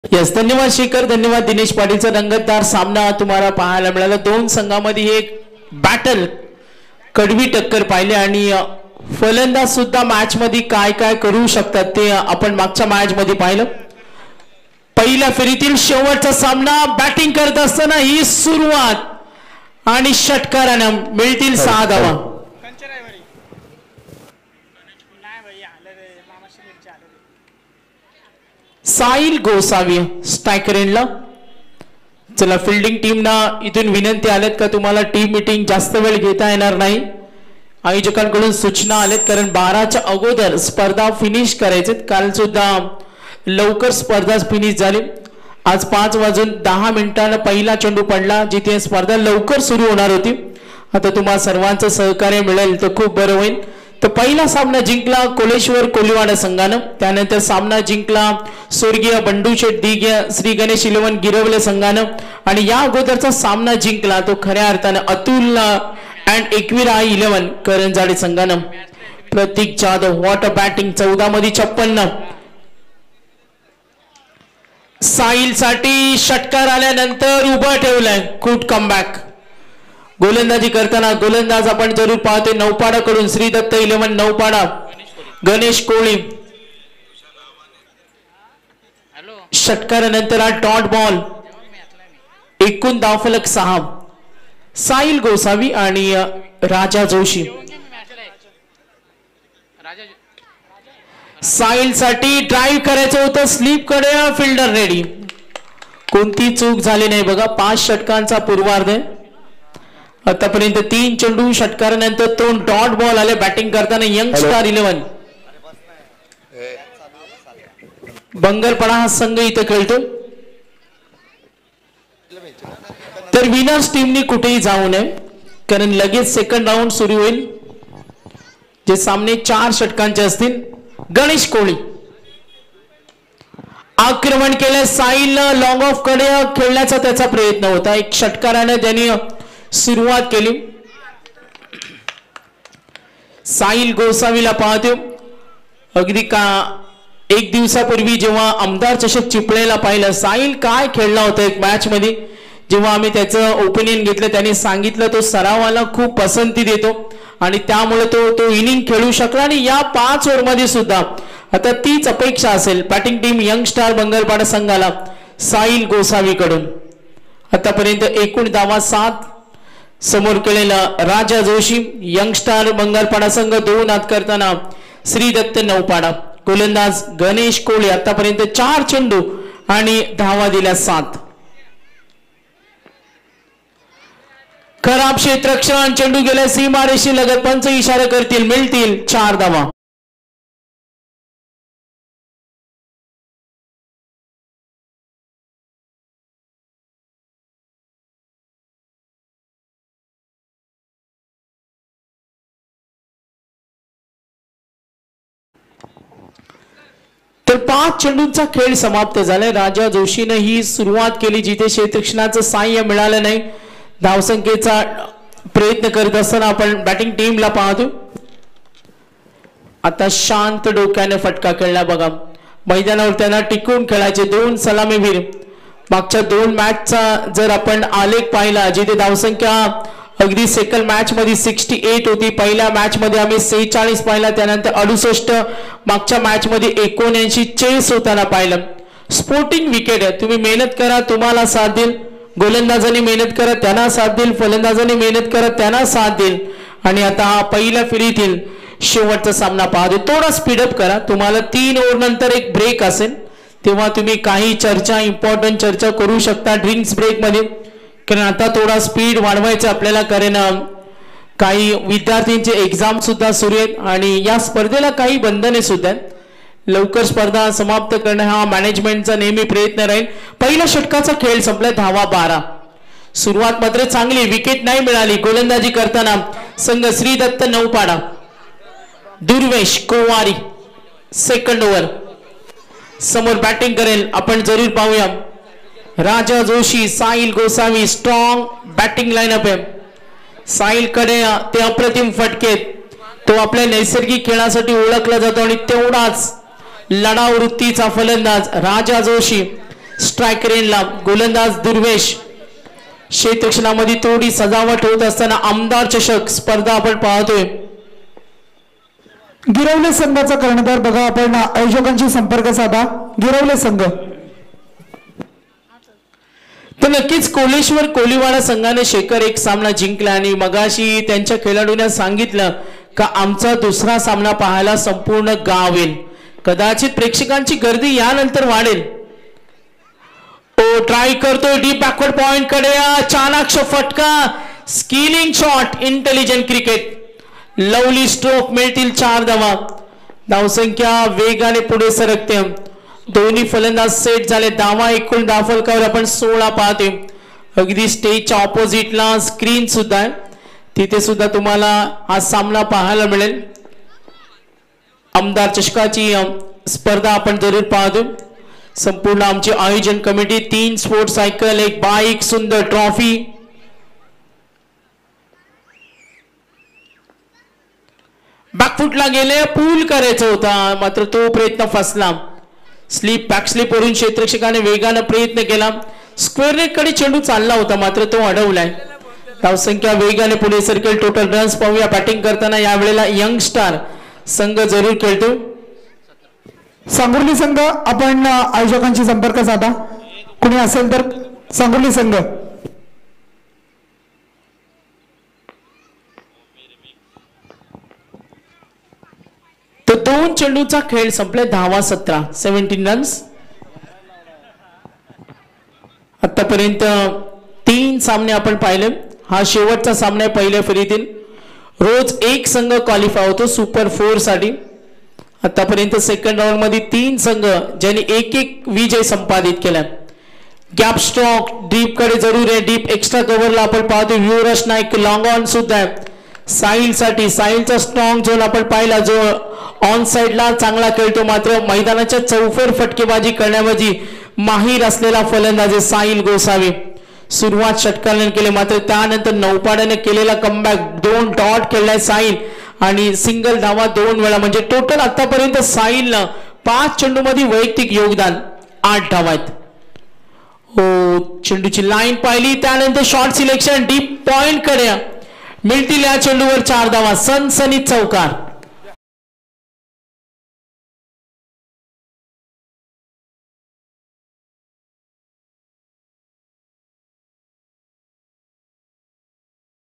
Yes, धन्यवाद शेखर, धन्यवाद दिनेश पाटीलचा रंगतदार सामना तुम्हाला पाहायला मिळाला। दोन संघांमध्ये एक बॅटल कडवी टक्कर पाहिली आणि फलंदाज सुद्धा मॅच मध्ये काय काय करू शकतात ते आपण मागच्या मॅच मध्ये पाहिलं। पहिल्या फेरीतील शेवटचा सामना बॅटिंग करत असताना ही सुरुवात आणि षटकाराने मिळतील 6 धावा। साहिल गोसावी स्ट्रायकर एंडला। चला, फिल्डिंग टीम ना इथून विनंती आल्यात का तुम्हाला टीम मीटिंग जास्त वेळ घेता येणार नाही। आयोजकांकडून सूचना आल्यात कारण 12च्या अगोदर स्पर्धा फिनिश करायचे। काल सुद्धा लवकर स्पर्धा फिनिश झाली। आज 5:10 पहिला चेंडू पडला जिथे स्पर्धा लवकर सुरू होणार होती। आता तुम्हाला सर्वांचं सहकार्य मिळेल तर खूप बरं होईल। तर पहिला सामना जिंकला कोलेश्वर कोलीवाडा संघानं, त्यानंतर सामना जिंकला स्वर्गीय बंडूशेठ दिग्या श्री गणेश 11 गिरवले संघानं आणि या अगोदरचा सामना जिंकला तो खऱ्या अर्थानं अतुल अँड एकविरा 11 करंजाडे संघानं। प्रतीक जाधव व्हॉट अ बॅटिंग, 14 मध्ये 56। साहिल साठी षटकार आल्यानंतर उभं ठेवलंय, गुड कमबॅक। गोलंदाजी करताना गोलंदाज आपण जरूर पाहतोय नौपाडा कडून श्री दत्त 11 नौपाडा, गणेश कोळी। षटकारानंतर हा डॉट बॉल, एकूण धावफलक 6। साहिल गोसावी आणि राजा जोशी। साहिल साठी ड्राइव्ह करायचं होतं, स्लीप कडे फिल्डर रेडी, कोणती चूक झाली नाही बघा। 5 षटकांचा पूर्वार्ध आहे आतापर्यंत। 3 चेंडू षटकारानंतर 2 डॉट बॉल आले बॅटिंग करताना यंगस्टार 11 बंगरपडा हा संघ इथे खेळतो। तर विनर्स टीमनी कुठेही जाऊ नये कारण लगेच सेकंड राऊंड सुरू होईल जे सामने 4 षटकांचे असतील। गणेश कोळी आक्रमण केलं, साहिल लॉंग ऑफ कडे खेळण्याचा त्याचा प्रयत्न होता, एक षटकाराने त्यांनी सुरुवात केली। साहिल गोसावीला पाहतो अगदी का 1 दिवसापूर्वी जेव्हा आमदार चषक चिपळेला पाहिलं साहिल काय खेळला होता एक मॅच मध्ये, जेव्हा आम्ही त्याचं ओपिनियन घेतलं त्याने सांगितलं तो सरावाला खूप पसंती देतो आणि त्यामुळे तो इनिंग खेळू शकला आणि या 5 ओव्हर मध्ये सुद्धा आता तीच अपेक्षा असेल बॅटिंग टीम यंगस्टार बंगरपाडा संघाला साहिल गोसावी कडून। आतापर्यंत एकूण धावा 7, समोर केलेला राजा जोशी यंगस्टार बंगरपाडा संघ 2 आत करताना श्री दत्त नौपाडा, गोलंदाज गणेश कोळी आतापर्यंत 4 चेंडू आणि धावा दिल्या 7। खराब क्षेत्ररक्षण, चेंडू गेल्या सीमारेषी लगत, पंच इशारा करतील, मिळतील 4 धावा। तर 5 चेंडूंचा खेळ समाप्त झालाय। राजा जोशीने ही सुरुवात केली जिथे क्षेत्ररक्षणाचं साह्य मिळालं नाही, धावसंख्येचा प्रयत्न करत असताना आपण बॅटिंग टीमला पाहतो। आता शांत डोक्याने फटका खेळला बघा, मैदानावर त्यांना टिकून खेळायचे 2 सलामीवीर। मागच्या 2 मॅचचा जर आपण आलेख पाहिला जिथे धावसंख्या अगदी सेकंड मॅच मध्ये 68 होती, पहिल्या मॅच मध्ये आम्ही 46 पाहिला, त्यानंतर 68, मागच्या मॅच मध्ये 79 चेस होताना पाहिलं। स्पोर्टिंग विकेट आहे, तुम्ही मेहनत करा तुम्हाला साथ देईल, गोलंदाजांनी मेहनत करा त्यांना साथ देईल, फलंदाजांनी मेहनत करा त्यांना साथ देईल। आणि आता हा पहिल्या फेरीतील शेवटचा सामना पाहतो, थोडा स्पीडअप करा, तुम्हाला 3 ओव्हर नंतर एक ब्रेक असेल तेव्हा तुम्ही काही चर्चा इम्पॉर्टंट चर्चा करू शकता ड्रिंक्स ब्रेक मध्ये, कारण आता थोडा स्पीड वाढवायचं आपल्याला कारण काही विद्यार्थ्यांचे एक्झाम सुद्धा सुरू आहेत आणि या स्पर्धेला काही बंधने सुद्धा आहेत। लवकर स्पर्धा समाप्त करणे हा मॅनेजमेंटचा नेहमी प्रयत्न राहील। पहिल्या षटकाचा खेळ संपला, धावा 12। सुरुवात मात्र चांगली, विकेट नाही मिळाली। गोलंदाजी करताना संघ श्री दत्त नौपाडा, दुर्वेश कोवारी सेकंड ओव्हर, समोर बॅटिंग करेल आपण जरूर पाहूया Raja Joshi, Sahil Gosavi, strong batting lineup आहे। साहिल कडे ते अप्रतिम फटके, तो आपल्या नैसर्गिक खेळासाठी ओळखला जातो आणि तेवढाच लढाऊ वृत्तीचा फलंदाज राजा जोशी स्ट्रायकर एंडला गोलंदाज दुर्वेश. क्षेत्ररक्षणामध्ये थोडी सजावट होत असताना आमदार चषक स्पर्धा आपण पाहतोय. गिरवले संघाचा कर्णधार बघा आपण आयोजकांशी संपर्क साधा. गिरवले संघ तर नक्कीच कोलेश्वर कोलीवाडा संघाने शेखर एक सामना जिंकला आणि मगाशी त्यांच्या खेळाडूंना सांगितलं का आमचा दुसरा सामना पाहायला संपूर्ण गाव येईल. कदाचित प्रेक्षकांची गर्दी यानंतर वाढेल. ट्राय करतोय डीप बॅकवर्ड पॉइंट कडे. चाणाक्ष फटका. Skilling shot. Intelligent cricket. Lovely stroke. मिळतील 4 धावा. धावसंख्या वेगाने पुढे सरकते. दोन्ही फलंदाज सेट झाले. धावा एकूण धावफलकावर आपण 16 पाहते. अगदी स्टेजच्या ऑपोजिटला स्क्रीन सुद्धा आहे. तिथे सुद्धा तुम्हाला हा सामना पाहायला मिळेल. आमदार चषकाची स्पर्धा आपण जरूर पाहतो. संपूर्ण आमची आयोजन कमिटी 3 स्पोर्ट्स सायकल, 1 बाईक, सुंदर ट्रॉफी. बॅकफुटला गेले. पूल करायचा होता मात्र तो प्रयत्न फसला. स्लिप बॅक स्लिप वरून क्षेत्ररक्षकाने वेगाने प्रयत्न केला. स्क्वेअर नेट कडे चेंडू चालला होता मात्र तो अडवलाय. धावसंख्या वेगाने पुढे सरकेल. टोटल रन्स पाहूया. बॅटिंग करताना यावेळेला यंग स्टार संघ जरूर खेळतो. सांगोली संघ आपण आयोजकांशी संपर्क साधा. कुणी असेल तर सांगोली संघ. तो 2 चेंडूचा खेळ संपला. धावा 17. 17 रन्स. आतापर्यंत 3 सामने आपण पाहिले. हा शेवटचा सामना आहे पहिल्या फेरीतील. रोज एक संघ क्वालिफाय होतो सुपर 4 साठी. आतापर्यंत सेकंड राऊंड मध्ये 3 संघ ज्यांनी एक विजय संपादित केला. गॅप स्ट्रोक डीप कडे जरूर आहे. डीप एक्स्ट्रा कव्हरला आपण पाहतो. युवराज नाईक लॉंग ऑन सुद्धा आहे. साहिल साठी साहिलचा स्ट्रॉंग झोन आपण पाहिला जो ऑन साइडला चांगला खेळतो मात्र मैदानाच्या चौफेर फटकेबाजी करण्यामध्ये माहीर असलेला फलंदाज साहिल गोसावी. सुरुवात षटकाने केले मात्र त्यानंतर नौपाड्याने केलेला कमबॅक. 2 डॉट खेळलाय साहिल आणि सिंगल धावा 2 वेळा. म्हणजे टोटल आतापर्यंत साहिलनं 5 चेंडू मध्ये वैयक्तिक योगदान 8 धावा आहेत. चेंडूची लाईन पाहिली त्यानंतर शॉर्ट सिलेक्शन डीप पॉइंट कडे मिळतील या चेंडूवर 4 धावा. सनसनीत चौकार.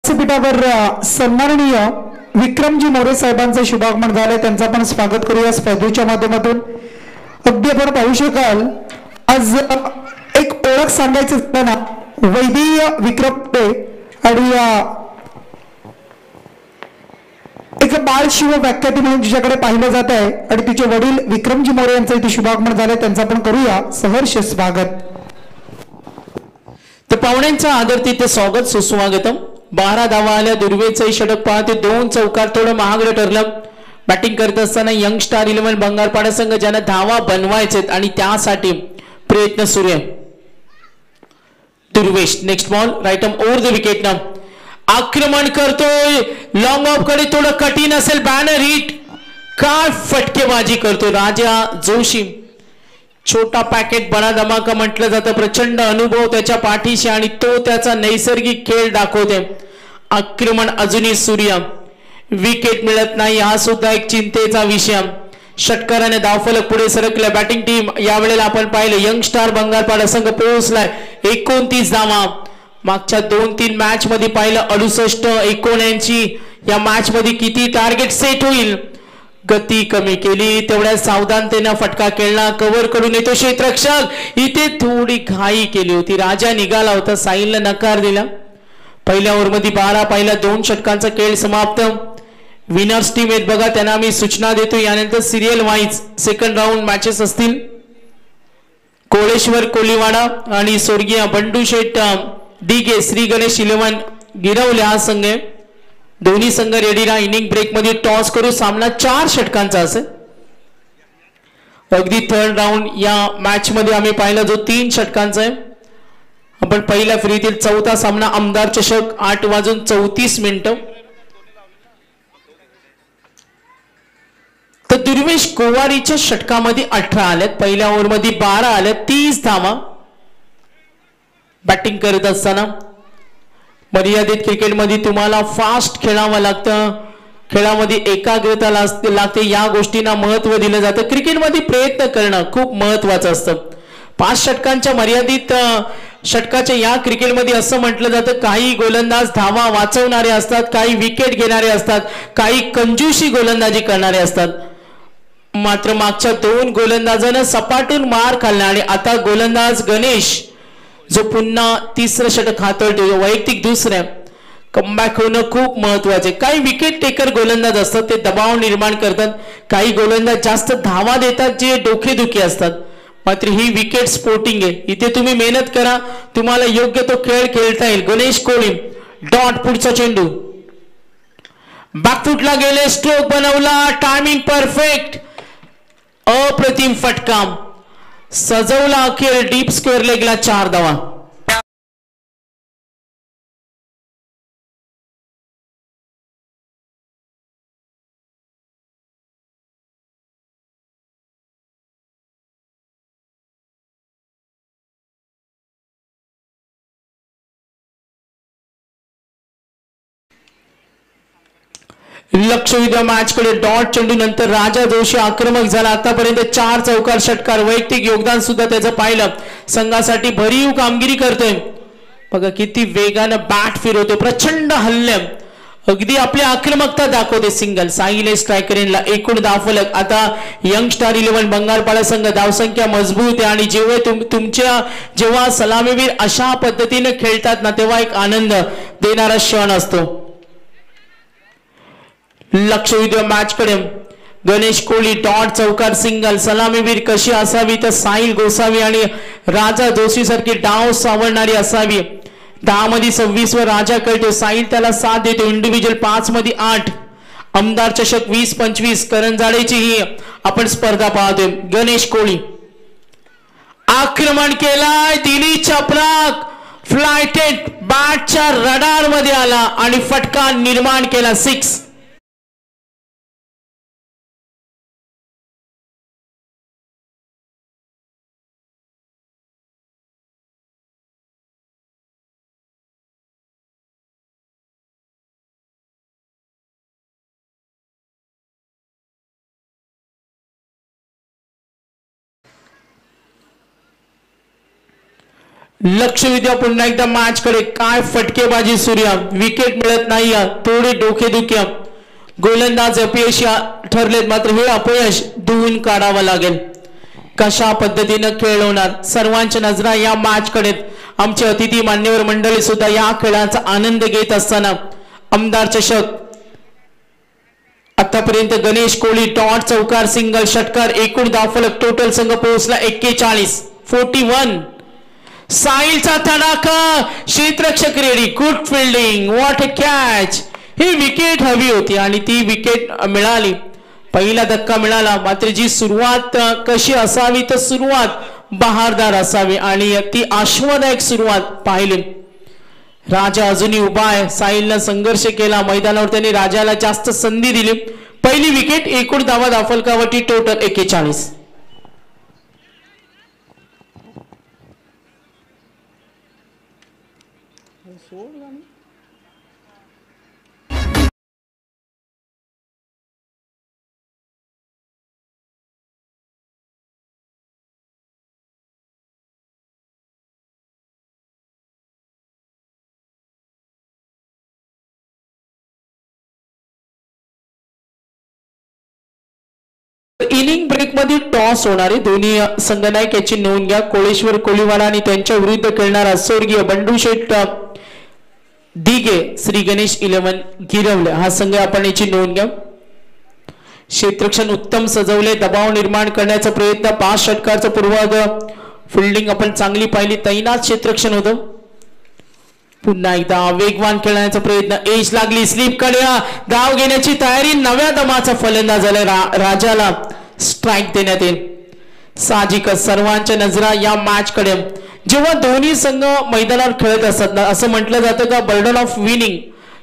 व्यासपीठावर सन्माननीय विक्रमजी मोरे साहेबांचं शुभागमन झालंय. त्यांचं आपण स्वागत करूया स्पर्धेच्या माध्यमातून. अगदी आपण पाहू शकाल आज एक ओळख सांगायचं असताना वैद्य विक्रम आणि एक बाळ शिव व्याख्याती म्हणून जिच्याकडे पाहिलं जात आहे आणि तिचे वडील विक्रमजी मोरे यांचं इथे शुभागमन झालंय. त्यांचं आपण करूया सहर्ष स्वागत. तर पाहुण्यांचं आदर तिथे स्वागत सुस्वागतम. 12 धावा आल्या. दुर्वेचं षटक पाहते. 2 चौकार थोडं महागडं ठरलं. बॅटिंग करत असताना यंग स्टार 11 बंगारपाडा संघ ज्यांना धावा बनवायचेत आणि त्यासाठी प्रयत्न सुरू आहे. Durvesh next ball right arm over the wicket ना आक्रमण करतोय. लॉंग ऑफ कडे थोडं कठीण असेल. Banner hit. काय फटकेबाजी करतो राजा जोशी. छोटा पॅकेट बडा धमाका म्हटलं जातं. प्रचंड अनुभव त्याच्या पाठीशी आणि तो त्याचा नैसर्गिक खेळ दाखवते. आक्रमण अजूनही सूर्य. विकेट मिळत नाही हा सुद्धा एक चिंतेचा विषय. षटकाराने धावफलक पुढे सरकले. बॅटिंग टीम यावेळेला आपण पाहिलं यंग स्टार बंगारपाडा संघ पोहोचलाय 29 धावा. मागच्या 2-3 मॅच मध्ये पाहिलं 68-79. या मॅच मध्ये किती टार्गेट सेट होईल. गती कमी केली तेवढ्या सावधानतेने फटका खेळला. कव्हर करून येतो क्षेत्ररक्षक. इथे थोडी घाई केली होती. राजा निघाला होता. साहिलने नकार दिला. पहिल्या ओव्हरमध्ये 12 पाहिला. 2 षटकांचा खेळ समाप्त. विनर्स टीम आहेत बघा त्यांना मी सूचना देतो. यानंतर serial wise second round matches असतील. कोळेश्वर कोलीवाडा आणि स्वर्गीय बंडू शेठ दिगे श्री गणेश 11 गिरवले हा संघ. दोन्ही संघ रेडी राहा. इनिंग ब्रेक मध्ये टॉस करू. सामना 4 षटकांचा असेल. अगदी थर्ड राऊंड या मॅच मध्ये आम्ही पाहिला जो 3 षटकांचा आहे. आपण पहिल्या फेरीतील 4था सामना आमदार चषक 8:34. तर दुर्वेश गोवारीच्या षटकामध्ये 18 आल्यात. पहिल्या ओव्हर मध्ये 12 आल्यात. 30 धावा. बॅटिंग करत असताना मर्यादित क्रिकेटमध्ये तुम्हाला फास्ट खेळावं लागतं, खेळामध्ये एकाग्रता लागते, या गोष्टींना महत्त्व दिलं जातं. क्रिकेटमध्ये प्रयत्न करणं खूप महत्त्वाचं असतं. 5 षटकांच्या मर्यादित षटकाच्या या क्रिकेटमध्ये असं म्हटलं जातं काही गोलंदाज धावा वाचवणारे असतात, काही विकेट घेणारे असतात, काही कंजूसी गोलंदाजी करणारे असतात. मात्र मागच्या 2 गोलंदाजांना सपाटून मार खाल्ला आणि आता गोलंदाज गणेश जो पुन्हा 3रं षटक हाताळतो, वैयक्तिक 2ऱ्या कमबॅक होणं खूप महत्वाचे. काही विकेट टेकर गोलंदाज असतात, ते दबाव निर्माण करतात. काही गोलंदाज जास्त धावा देतात जे डोकेदुखी असतात. मात्र ही विकेट स्पोर्टिंग आहे, इथे तुम्ही मेहनत करा, तुम्हाला योग्य तो खेळ खेळता येईल. गणेश कोळी डॉट, पुढचा चेंडू बॅकफुटला गेले, स्ट्रोक बनवला, टायमिंग परफेक्ट, अप्रतिम फटका, सजवला अखेर डीप स्क्वेअर लेगला 4 धावा. लक्ष द्या मॅच कडे. डॉट चेंडू नंतर राजा जोशी आक्रमक झाला. आतापर्यंत 4 चौकार षटकार, वैयक्तिक योगदान सुद्धा त्याचं पाहिलं. संघासाठी भरीव कामगिरी करतोय. बघा किती वेगानं बॅट फिरवतो, प्रचंड हल्ले, अगदी आपली आक्रमकता दाखवते. सिंगल साहिल स्ट्रायकर यांना एकूण धावफलक. आता यंग स्टार 11 बंगारपाडा संघ धावसंख्या मजबूत आहे आणि जेव्हा सलामीवीर अशा पद्धतीने खेळतात ना, तेव्हा एक आनंद देणारा क्षण असतो. लक्ष द्या मॅच कडे. गणेश कोहली डॉट, चौकार, सिंगल. सलामीवीर कशी असावी तर साहिल गोसावी आणि राजा जोशी सारखी डाव सावरणारी असावी. 10 मध्ये 26 वर राजा कळतो, साहिल त्याला साथ देतो. इंडिव्हिज्युअल 5 मध्ये 8, आमदार चषक 20-25 करंजाडेची ही आपण स्पर्धा पाहतोय. गणेश कोहली आक्रमण केलाय, दिली चपराक, फ्लायटेड बॅटच्या रडार मध्ये आला आणि फटका निर्माण केला. 6. लक्ष विद्या पुन्हा एकदा मॅच कडे. काय फटकेबाजी सूर्या, विकेट मिळत नाही, थोडे डोकेदुखी, गोलंदाज अपयशी ठरलेत. मात्र हे अपयश धुवून काढावं लागेल. कशा पद्धतीनं खेळ होणार, सर्वांच्या नजरा या मॅच कडे. आमचे अतिथी मान्यवर मंडळी सुद्धा या खेळाचा आनंद घेत असताना आमदार चषक आतापर्यंत गणेश कोहली डॉट, चौकार, सिंगल, षटकार, एकूण धावफलक टोटल संघ पोहोचला 41. साहिलचा तडाखा, क्षेत्ररक्षक ready, good fielding, what a catch. ही विकेट हवी होती आणि ती विकेट मिळाली. पहिला धक्का मिळाला. मात्र जी सुरुवात कशी असावी तर सुरुवात बहारदार असावी आणि ती आश्वादायक सुरुवात पाहिली. राजा अजूनही उभा आहे. साहिलनं संघर्ष केला मैदानावर, त्यांनी राजाला जास्त संधी दिली. पहिली विकेट, एकूण धावा धावफलकावरती टोटल 41. इनिंग ब्रेक मध्ये टॉस होणारे दोन्ही संघनायक याची नोंद घ्या. कोळेश्वर कोळीवाडा आणि त्यांच्या विरुद्ध खेळणारा स्वर्गीय बंडू शेठ दिगे श्री गणेश 11 गिरवले हा संघ, आपण याची नोंद घ्या. क्षेत्ररक्षण उत्तम सजवले, दबाव निर्माण करण्याचा प्रयत्न, 5 षटकारचा पूर्वार्ध, फिल्डिंग आपण चांगली पाहिली, तैनात क्षेत्ररक्षण होतं. पुन्हा एकदा वेगवान खेळण्याचा प्रयत्न, एज लागली, स्लिप कडे, धाव घेण्याची तयारी, नव्या दमाचा फलंदाज झाला. राजाला स्ट्राइक देण्यात येईल. साहजिकच सर्वांच्या नजरा या मॅच कडे. जेव्हा दोन्ही संघ मैदानावर खेळत असतात ना, असं म्हटलं जातं का बर्डन ऑफ विनिंग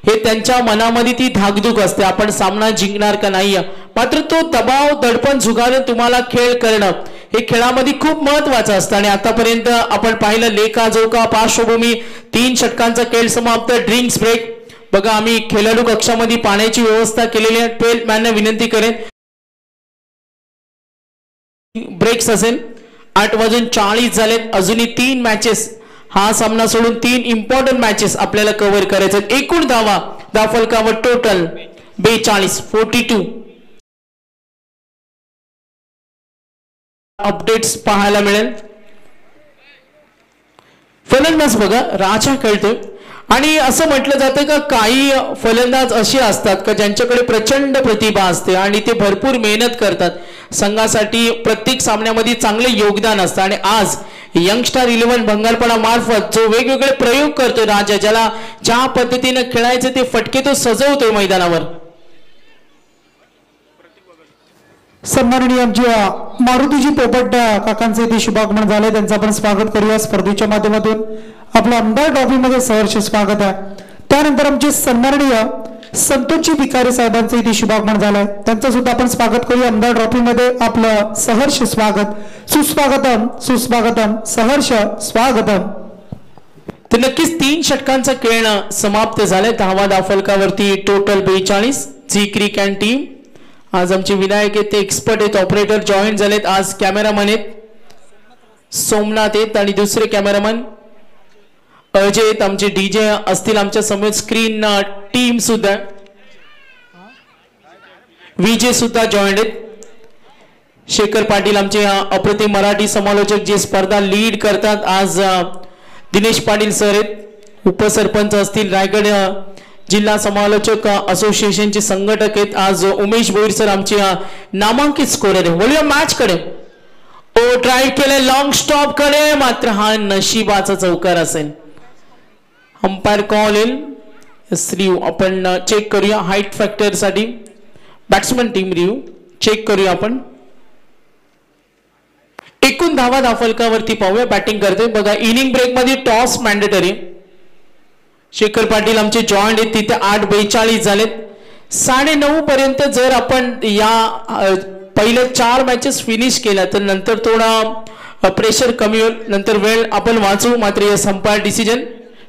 हे त्यांच्या मनामध्ये ती धाकधूक असते, आपण सामना जिंकणार का नाही. मात्र तो दबाव दडपण झुगारून तुम्हाला खेळ करणं हे खेळामध्ये खूप महत्वाचं असतं आणि आतापर्यंत आपण पाहिलं लेखा जोखा पार्श्वभूमी 3 षटकांचा खेळ समाप्त. ड्रिंक्स ब्रेक बघा आम्ही खेळाडू कक्षामध्ये पाण्याची व्यवस्था केलेली आहे. 12 मॅनना विनंती करेन ब्रेक्स असेल. 8:40 झालेत. अजूनही 3 मॅचेस हा सामना सोडून 3 इम्पॉर्टंट मॅचेस आपल्याला कव्हर करायचे आहेत. एकूण धावा फलकावर टोटल 42 42. अपडेट्स पाहायला मिळेल. फलंदाज बघा राजा खेळतोय आणि असं म्हटलं जातं का काही फलंदाज असे असतात का ज्यांच्याकडे प्रचंड प्रतिभा असते आणि ते भरपूर मेहनत करतात संघासाठी. प्रत्येक सामन्यामध्ये चांगले योगदान असतं आणि आज यंगस्टार 11 भंगारपडा मार्फत जो वेगवेगळे प्रयोग करतोय राजा, ज्याला ज्या पद्धतीने खेळायचे ते फटके तो सजवतोय मैदानावर. सन्माननीय आमच्या मारुतीजी पोपट काकांचे इथे शुभागमन झाले, त्यांचं आपण स्वागत करूया स्पर्धेच्या माध्यमातून. आपलं आमदार ट्रॉफीमध्ये सहर्ष स्वागत आहे. त्यानंतर आमचे सन्माननीय संतोषजी भिकारी साहेबांचं इथे शुभागमन झालंय, त्यांचं सुद्धा आपण स्वागत करूया आमदार ट्रॉफीमध्ये. आपलं सहर्ष स्वागत. सुस्वागतम सुस्वागतम सहर्ष स्वागतम. तर नक्कीच 3 षटकांचा खेळ समाप्त झालाय. धावा फलकावरती total 42. G Cric and team आज आमचे विनायक आहेत ते एक्सपर्ट आहेत, ऑपरेटर जॉईन झालेत. आज कॅमेरामॅन आहेत सोमनाथ आहेत आणि दुसरे कॅमेरामॅन अजय आहेत. आमचे डीजे असतील आमच्या समोर. स्क्रीन टीम सुद्धा विजय सुद्धा जॉईन आहेत. शेखर पाटील आमचे अप्रतिम मराठी समालोचक जे स्पर्धा लीड करतात. आज दिनेश पाटील सर आहेत, उपसरपंच असतील रायगड जिल्हा समालोचक असोसिएशनचे संघटक आहेत. आज उमेश भोईर सर आमचे नामांकित स्कोरर आहे. वळूया मॅच कडे. ओ ट्राय केले लॉंग स्टॉप कडे, मात्र हा नशिबाचा चौकार असेल. अंपायर कॉल येईल. रिव्ह्यू आपण चेक करूया हाईट फॅक्टर साठी. बॅट्समन टीम रिव्ह्यू चेक करूया आपण. एकूण धावा फलकावरती पाहूया. बॅटिंग करते बघा. इनिंग ब्रेक मध्ये टॉस मॅन्डेटरी. शेखर पाटील आमचे जॉईंट आहेत तिथे. 8:42 झालेत. 9:30 पर्यंत जर आपण या पहिले 4 मॅचेस फिनिश केल्या तर नंतर थोडा प्रेशर कमी होईल, नंतर वेळ आपण वाचू. मात्र या umpire decision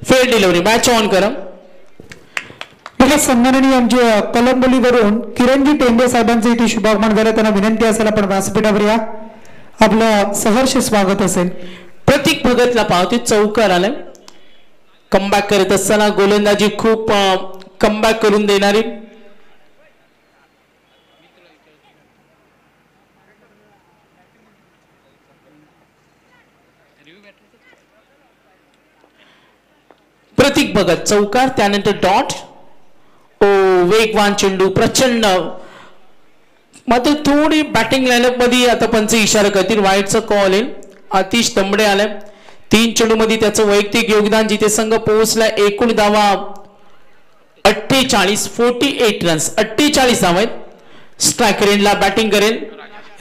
fair delivery. Match on करा. मला सन्माननीय आमच्या कलंबोलीवरून किरणजी टेंबे साहेबांचे इथे शुभागमन झालं, त्यांना विनंती असेल आपण व्यासपीठावर या. आपलं सहर्ष स्वागत असेल. प्रतीक भगतला पावती चौकार आलाय. कमबॅक करत असताना गोलंदाजी खूप कमबॅक करून देणारी. प्रतीक भगत चौकार. त्यानंतर डॉट. ओ वेगवान चेंडू प्रचंड. मात्र थोडी बॅटिंग लाईनअप मध्ये आता पंच इशारा करतील. वाईटचा कॉल येईल. आतिश तंबडे आलाय. 3 चेंडू मध्ये त्याचं वैयक्तिक योगदान. जिथे संघ पोहोचला. एकूण धावा 48 48 रन्स. 48 धावा आहेत. स्ट्रायकर एंडला बॅटिंग करेल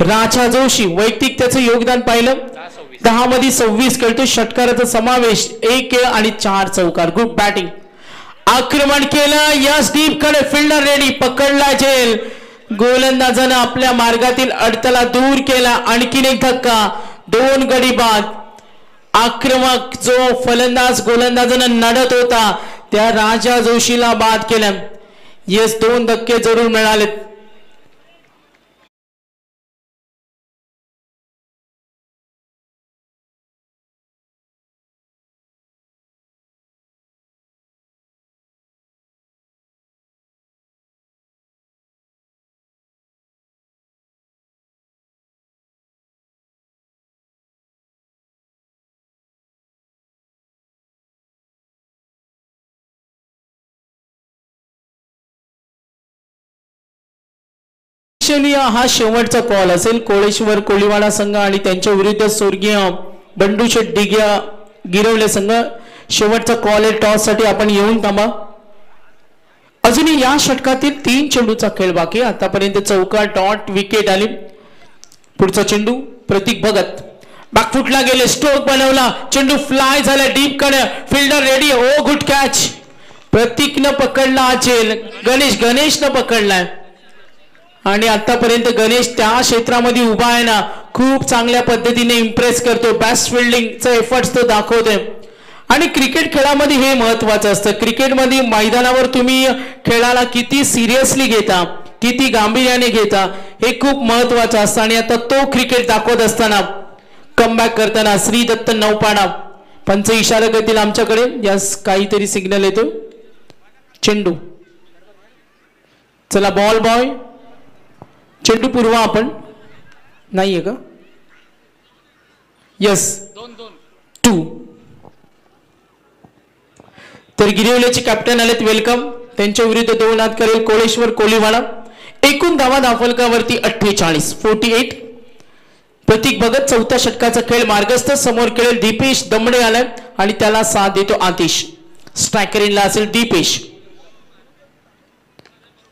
राजा जोशी. वैयक्तिक त्याचं योगदान पाहिलं. 10 मध्ये 26 खेळतो. षटकाराचा समावेश 1 खेळ आणि 4 चौकार. Good batting. आक्रमण केलं. यस डीप कडे फिल्डर रेडी. पकडला झेल. गोलंदाजानं आपल्या मार्गातील अडथळा दूर केला. आणखीन एक धक्का. 2 गडी बाद. आक्रमक जो फलंदाज गोलंदाजानं नडत होता त्या राजा जोशीला बाद केलं. यस 2 धक्के जरूर मिळालेत. हा शेवटचा कॉल असेल. कोळेश्वर कोळीवाडा संघ आणि त्यांच्या विरुद्ध स्वर्गीय बंडू शेट गिरवले संघ. शेवटचा कॉल आहे टॉस साठी. आपण येऊन थांबा. अजूनही या षटकातील 3 चेंडूचा खेळ बाकी. आतापर्यंत चौकार डॉट विकेट आली. पुढचा चेंडू प्रतीक भगत बॅकफुटला गेले. स्ट्रोक बनवला. चेंडू फ्लाय झाला डीप कडे. Fielder ready. Oh good catch. प्रतीकनं पकडला झेल. गणेशनं पकडलाय आणि आतापर्यंत गणेश त्या क्षेत्रामध्ये उभा आहे ना. खूप चांगल्या पद्धतीने इम्प्रेस करतो, बेस्ट फिल्डिंगचा एफर्ट्स तो दाखवतोय. आणि क्रिकेट खेळामध्ये हे महत्वाचं असतं. क्रिकेटमध्ये मैदानावर तुम्ही खेळाला किती सिरियसली घेता, किती गांभीर्याने घेता, हे खूप महत्वाचं असतं. आणि आता तो क्रिकेट दाखवत असताना कमबॅक करताना श्री दत्त नौपाडा पंच इशारा करतील आमच्याकडे. यास काहीतरी सिग्नल येतो. चेंडू, चला बॉल बॉय, चेंडू पुरवा. आपण नाहीये का? यस, 2. तर गिरिवलेचे कॅप्टन आलेत, वेलकम. त्यांच्या विरुद्ध 2 हात करेल कोळेश्वर कोलीवाडा. एकूण धावा दाफलकावरती 48. प्रतीक भगत चौथ्या षटकाचा खेळ मार्गस्थ. समोर खेळेल दीपेश दमडे आलाय आणि त्याला साथ देतो आतिश. स्ट्रायकर इनला असेल दीपेश.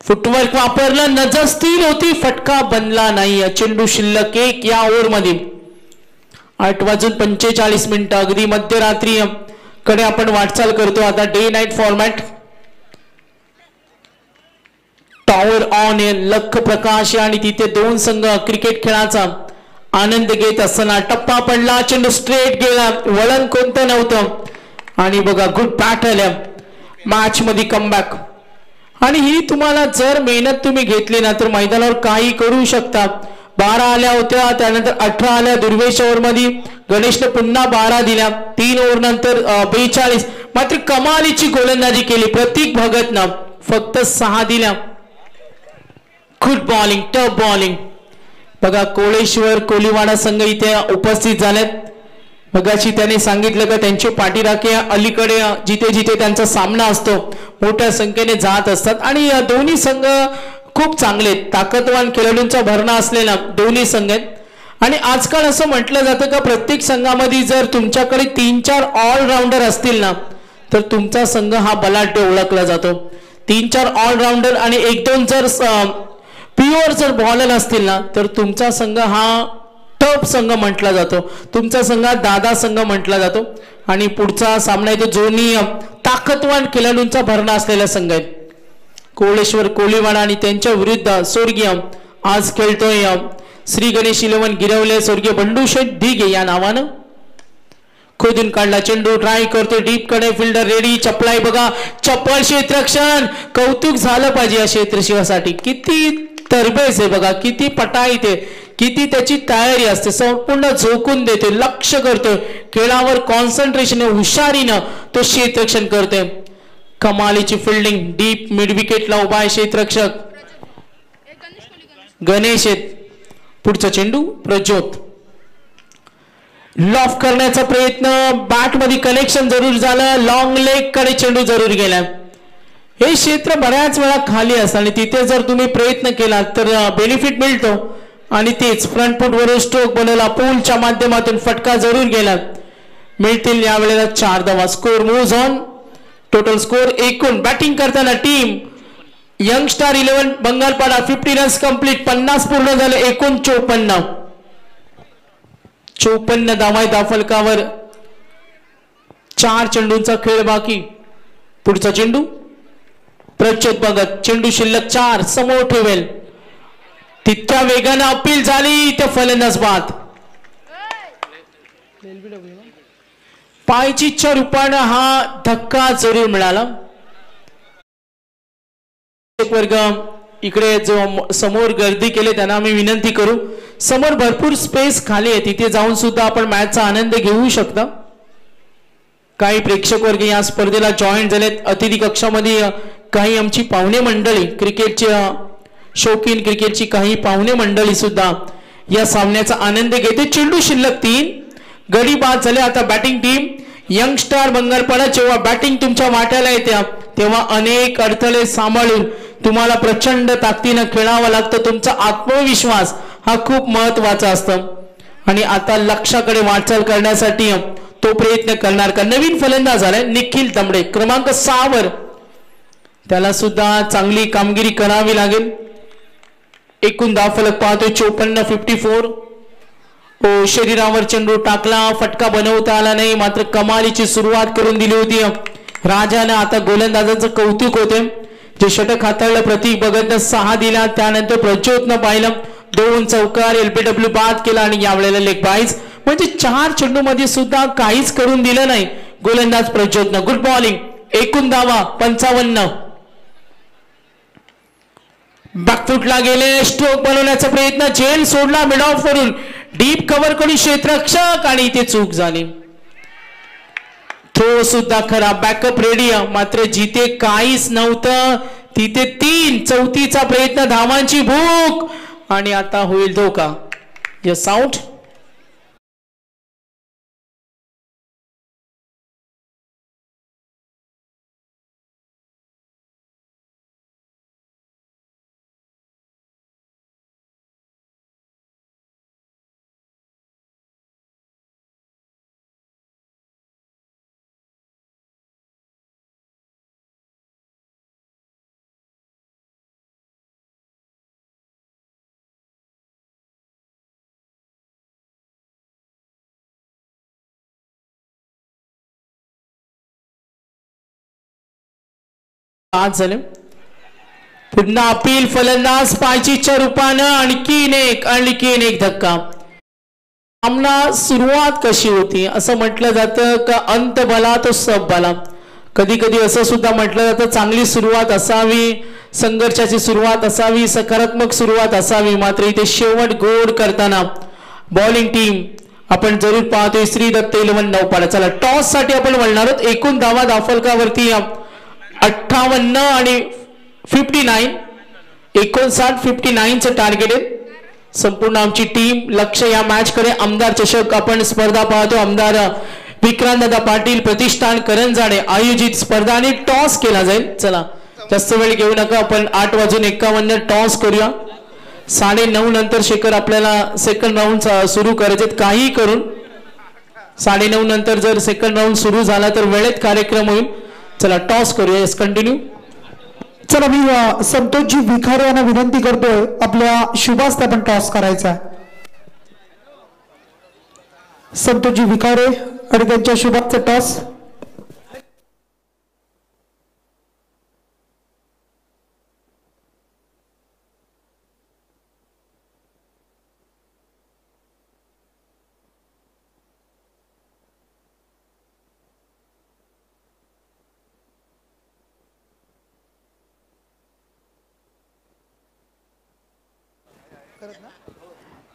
फुटवर्क वापरलं, नजर स्थिर होती, फटका बनला नाही. चेंडू शिल्लक 1 या ओव्हरमध्ये. 8:45 अगदी मध्यरात्री कडे आपण वाटचाल करतो. आता day night format. Tower on आहे, लख प्रकाश आणि तिथे 2 संघ क्रिकेट खेळाचा आनंद घेत असताना टप्पा पडला, चेंडू स्ट्रेट गेला, वळण कोणतं नव्हतं आणि बघा गुड बॅट आल्या. मॅच मध्ये कमबॅक. आणि ही तुम्हाला जर मेहनत तुम्ही घेतली ना तर मैदानावर काही करू शकता. 12 आल्या होत्या, त्यानंतर 18 आल्या दुर्वेश ओव्हर मध्ये. गणेशने पुन्हा 12 दिल्या. 3 ओव्हर नंतर 42. मात्र कमालीची गोलंदाजी केली प्रतीक भगतनं, फक्त 6 दिल्या. Good bowling, tough bowling. बघा कोळेश्वर कोलीवाडा संघ इथे उपस्थित झालेत. मगाशी त्याने सांगितलं का त्यांचे पाठीराखे अलीकडे जिथे जिथे त्यांचा सामना असतो मोठ्या संख्येने जात असतात. आणि दोन्ही संघ खूप चांगले, ताकदवान खेळाडूंचा भरणा असलेला दोन्ही संघ आहेत. आणि आजकाल असं म्हटलं जातं का प्रत्येक संघामध्ये जर तुमच्याकडे 3-4 ऑलराऊंडर असतील ना तर तुमचा संघ हा बलाढ्य ओळखला जातो. 3-4 ऑलराऊंडर आणि 1-2 जर प्युअर जर बॉलर असतील ना तर तुमचा संघ हा टॉप संघ म्हटला जातो. तुमचा संघ दादा संघ म्हटला जातो. आणि पुढचा सामना येतो दोन्ही ताकदवान खेळाडूंचा भरणा असलेला संघ आहे. कोळेश्वर कोलीवाडा आणि त्यांच्या विरुद्ध स्वर्गीय आज खेळतोय श्री गणेश 11 गिरवले स्वर्गीय बंडू शेठ ढिगे या नावानं. खोदून काढला चेंडू, ट्राय करतो डीप कडे, फिल्डर रेडी. चपलाय बघा, चप्पल क्षेत्ररक्षण. कौतुक झालं पाहिजे या क्षेत्रशिवासाठी. किती तरबेज आहे बघा, किती पटाईत आहे, किती त्याची तयारी असते. संपूर्ण झोकून देते, लक्ष करतोय खेळावर, कॉन्सन्ट्रेशन हुशारीनं तो क्षेत्ररक्षण करतोय. कमालीची फिल्डिंग. डीप मिड विकेटला उभा आहे क्षेत्ररक्षक गणेश. पुढचा चेंडू प्रज्योत. लॉफ करण्याचा प्रयत्न, बॅट मध्ये कनेक्शन जरूर झालं, लॉंग लेग कडे चेंडू जरूर गेला. हे क्षेत्र बऱ्याच वेळा खाली असतं आणि तिथे जर तुम्ही प्रयत्न केला तर बेनिफिट मिळतो. आणि तेच फ्रंट फूट वरून स्ट्रोक बनवला, पूलच्या माध्यमातून फटका जरूर गेला. मिळतील यावेळेला 4 धावा. Score moves on. Total score एकूण बॅटिंग करताना team young star 11 बंगालपाडा 50 runs complete. 50 पूर्ण झाले, एकूण 54 धावा दाफलकावर. 4 चेंडूंचा खेळ बाकी. पुढचा चेंडू प्रच्युत भगत. चेंडू शिल्लक 4, समोर ठेवेल. तितक्या वेगानं अपील झाली, ते फलंदाज बाद. पायचीच्या रूपानं हा धक्का जरूर मिळाला. वर्ग इकडे जो समोर गर्दी केले त्यांना आम्ही विनंती करू, समोर भरपूर स्पेस खाली आहे, तिथे जाऊन सुद्धा आपण मॅचचा आनंद घेऊ शकता. काही प्रेक्षक वर्ग या स्पर्धेला जॉईन झालेत. अतिथी कक्षामध्ये काही आमची पाहुणे मंडळी, क्रिकेटची शौकीन क्रिकेटची काही पाहुणे मंडळी सुद्धा या सामन्याचा आनंद घेते. चेंडू शिल्लक 3, गडी बाद झाले. आता बॅटिंग टीम यंग स्टार बंगालपाडा. जेव्हा बॅटिंग तुमच्या वाट्याला येते तेव्हा अनेक अडथळे सांभाळून तुम्हाला प्रचंड ताकदीनं खेळावं लागतं. तुमचा आत्मविश्वास हा खूप महत्वाचा असतो. आणि आता लक्ष्याकडे वाटचाल करण्यासाठी तो प्रयत्न करणार का? नवीन फलंदाज आलाय निखिल दमडे क्रमांक 6 वर. त्याला सुद्धा चांगली कामगिरी करावी लागेल. एकूण धावफलक पाहतोय 54-54. शरीरावर चेंडू टाकला, फटका बनवता आला नाही, मात्र कमालीची सुरुवात करून दिली होती राजाने. आता गोलंदाजांचं कौतुक होते. जे षटक हाताळलं प्रतीक भगतनं 6 दिला, त्यानंतर प्रज्योतनं पाहिलं 2 चौकार एलपीडब्ल्यू बाद केला आणि यावेळेला लेग बाईज म्हणजे 4 चेंडू मध्ये सुद्धा काहीच करून दिलं नाही गोलंदाज प्रज्योतनं. Good bowling. एकूण धावा 55. बॅकफुटला गेले, स्ट्रोक बनवण्याचा प्रयत्न, झेल सोडला मिड ऑफ वरून, डीप कव्हर करून क्षेत्ररक्षक आणि इथे चूक झाली. थ्रो सुद्धा खरा, बॅकअप रेडी, मात्र जिथे काहीच नव्हतं तिथे 3 चौथीचा प्रयत्न, धावांची भूक आणि आता होईल धोका. Yes out. आज झाले. पुन्हा अपील, फलंदाज पायचीच्या रूपानं आणखीन एक धक्का. सामना सुरुवात कशी होती असं म्हटलं जातं का अंत भला तो सब भला. कधी कधी असं सुद्धा म्हटलं जातं चांगली सुरुवात असावी, संघर्षाची सुरुवात असावी, सकारात्मक सुरुवात असावी. मात्र इथे शेवट गोड करताना बॉलिंग टीम आपण जरूर पाहतोय श्री दत्त 11 नौपाडा. चला टॉस साठी आपण वळणार आहोत. एकूण धावा दाफलकावरती 58 आणि 59, 59 चं टार्गेट आहे. संपूर्ण आमची टीम लक्ष या मॅच कडे. आमदार चषक आपण स्पर्धा पाहतो. आमदार विक्रांतदादा पाटील प्रतिष्ठान करंजाडे आयोजित स्पर्धा आणि टॉस केला जाईल. चला जास्त वेळ घेऊ नका, आपण 8:51 टॉस करूया. 9:30 नंतर शेखर आपल्याला सेकंड राऊंड सुरू करायचे. काही करून 9:30 नंतर जर सेकंड राऊंड सुरू झाला तर वेळेत कार्यक्रम होईल. चला टॉस करूया. Yes continue. चला मी संतोषजी विखारे यांना विनंती करतोय आपल्या शुभास्ते आपण टॉस करायचा. संतोषजी विखारे आणि त्यांच्या शुभास्ते टॉस.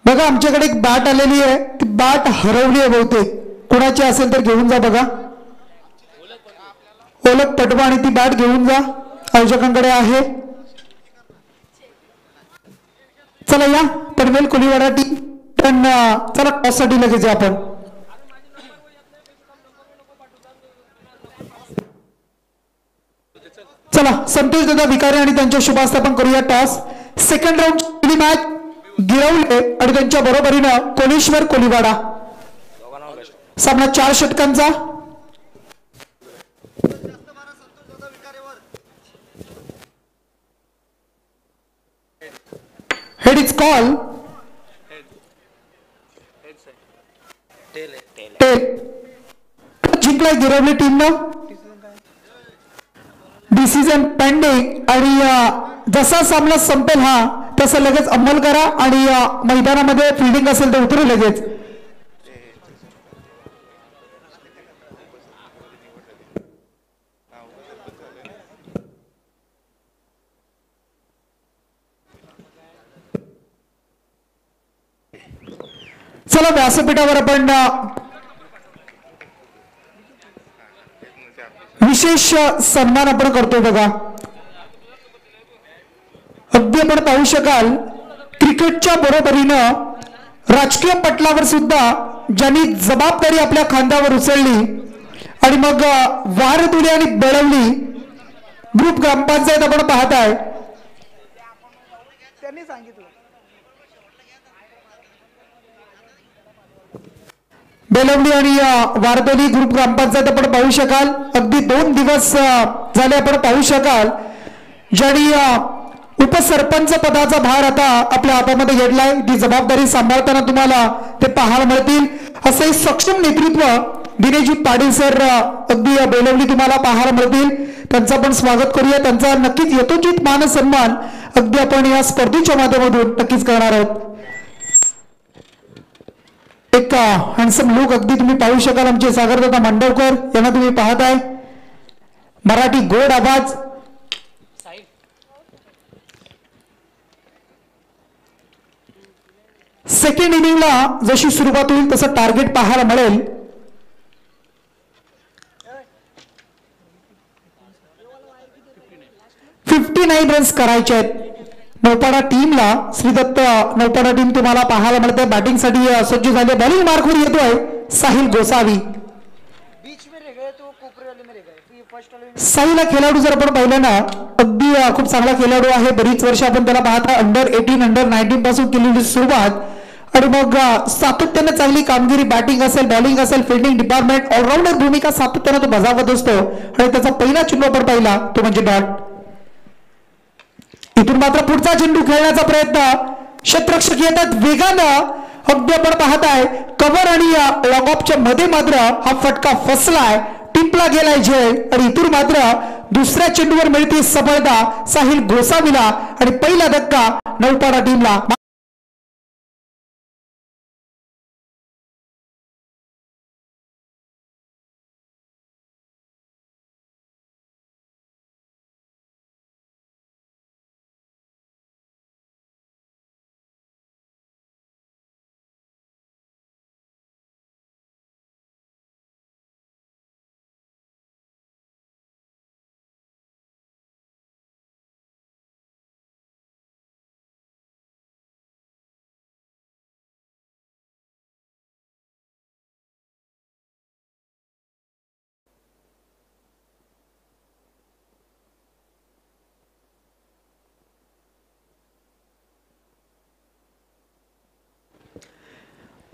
बघा आमच्याकडे एक बॅट आलेली आहे, ती बॅट हरवली आहे बहुतेक. कोणाची असेल तर घेऊन जा. बघा ओळख पटवा आणि ती बॅट घेऊन जा, आयोजकांकडे आहे. चला या पनवेल कोलीवाडा टीम. पण चला टॉस साठी लगेच आपण. चला संतोष दादा विखारे आणि त्यांच्या शुभास्ते आपण करूया टॉस. सेकंड राऊंड मॅच गिरवले आणि त्यांच्या बरोबरीनं कोलेश्वर कोलीवाडा. सामना 4 षटकांचा. Head is call. जिंकलाय गिरवली टीमनं. Decision pending. आणि जसा सामना संपेल हा तसं लगेच अंमल करा आणि मैदानामध्ये फिल्डिंग असेल तर उतरू लगेच. चला व्यासपीठावर आपण विशेष सन्मान आपण करतो. बघा अगदी आपण पाहू शकाल क्रिकेटच्या बरोबरीनं राजकीय पटलावर सुद्धा ज्यांनी जबाबदारी आपल्या खांद्यावर उचलली आणि मग वारदुली आणि बेळवली ग्रुप ग्रामपंचायत आपण पाहताय. त्यांनी सांगितलं बेलवली आणि वारदोली ग्रुप ग्रामपंचायत आपण पाहू शकाल. अगदी 2 दिवस झाले आपण पाहू शकाल ज्यांनी उपसरपंच पदाचा भार आता आपल्या हातामध्ये घेतलाय. ती जबाबदारी सांभाळताना तुम्हाला ते पाहायला मिळतील. असे सक्षम नेतृत्व दिनेशजी पाटील सर अगदी बेलवली तुम्हाला पाहायला मिळतील. त्यांचं आपण स्वागत करूया. त्यांचा नक्कीच यथोचित मान सन्मान अगदी आपण या स्पर्धेच्या माध्यमातून नक्कीच करणार आहोत. एक हँडसम लुक अगदी तुम्ही पाहू शकाल आमचे सागरदादा मांडवकर यांना तुम्ही पाहताय. मराठी गोड आवाज. सेकंड इनिंगला जशी सुरुवात होईल तसं टार्गेट पाहायला मिळेल. $59 रन्स करायचे आहेत नौपाडा टीमला. श्रीदत्त नौपाडा टीम तुम्हाला पाहायला मिळते. बॅटिंगसाठी सज्ज झाले. बॉलिंग मार्कवर येतोय साहिल गोसावी. साहिल खेळाडू जर आपण पाहिलं ना अगदी खूप चांगला खेळाडू आहे. बरीच वर्ष आपण त्याला पाहता अंडर 18 अंडर 19 पासून केलेली सुरुवात आणि मग सातत्याने चांगली कामगिरी बॅटिंग असेल बॉलिंग असेल फिल्डिंग डिपार्टमेंट ऑलराऊंडर भूमिका सातत्याने तो बजावत असतो. आणि त्याचा पहिला चेंडू आपण पाहिला तो म्हणजे डॉट. इथून मात्र पुढचा चेंडू खेळण्याचा प्रयत्न. क्षेत्ररक्षक येतात वेगानं. अगदी आपण पाहताय कव्हर आणि लॉग ऑफच्या मध्ये मात्र हा फटका फसलाय. टिपला गेलाय जय आणि इथून मात्र दुसऱ्या चेंडूवर मिळते सफलता साहिल गोसावीला आणि पहिला धक्का नौपाडा टीमला.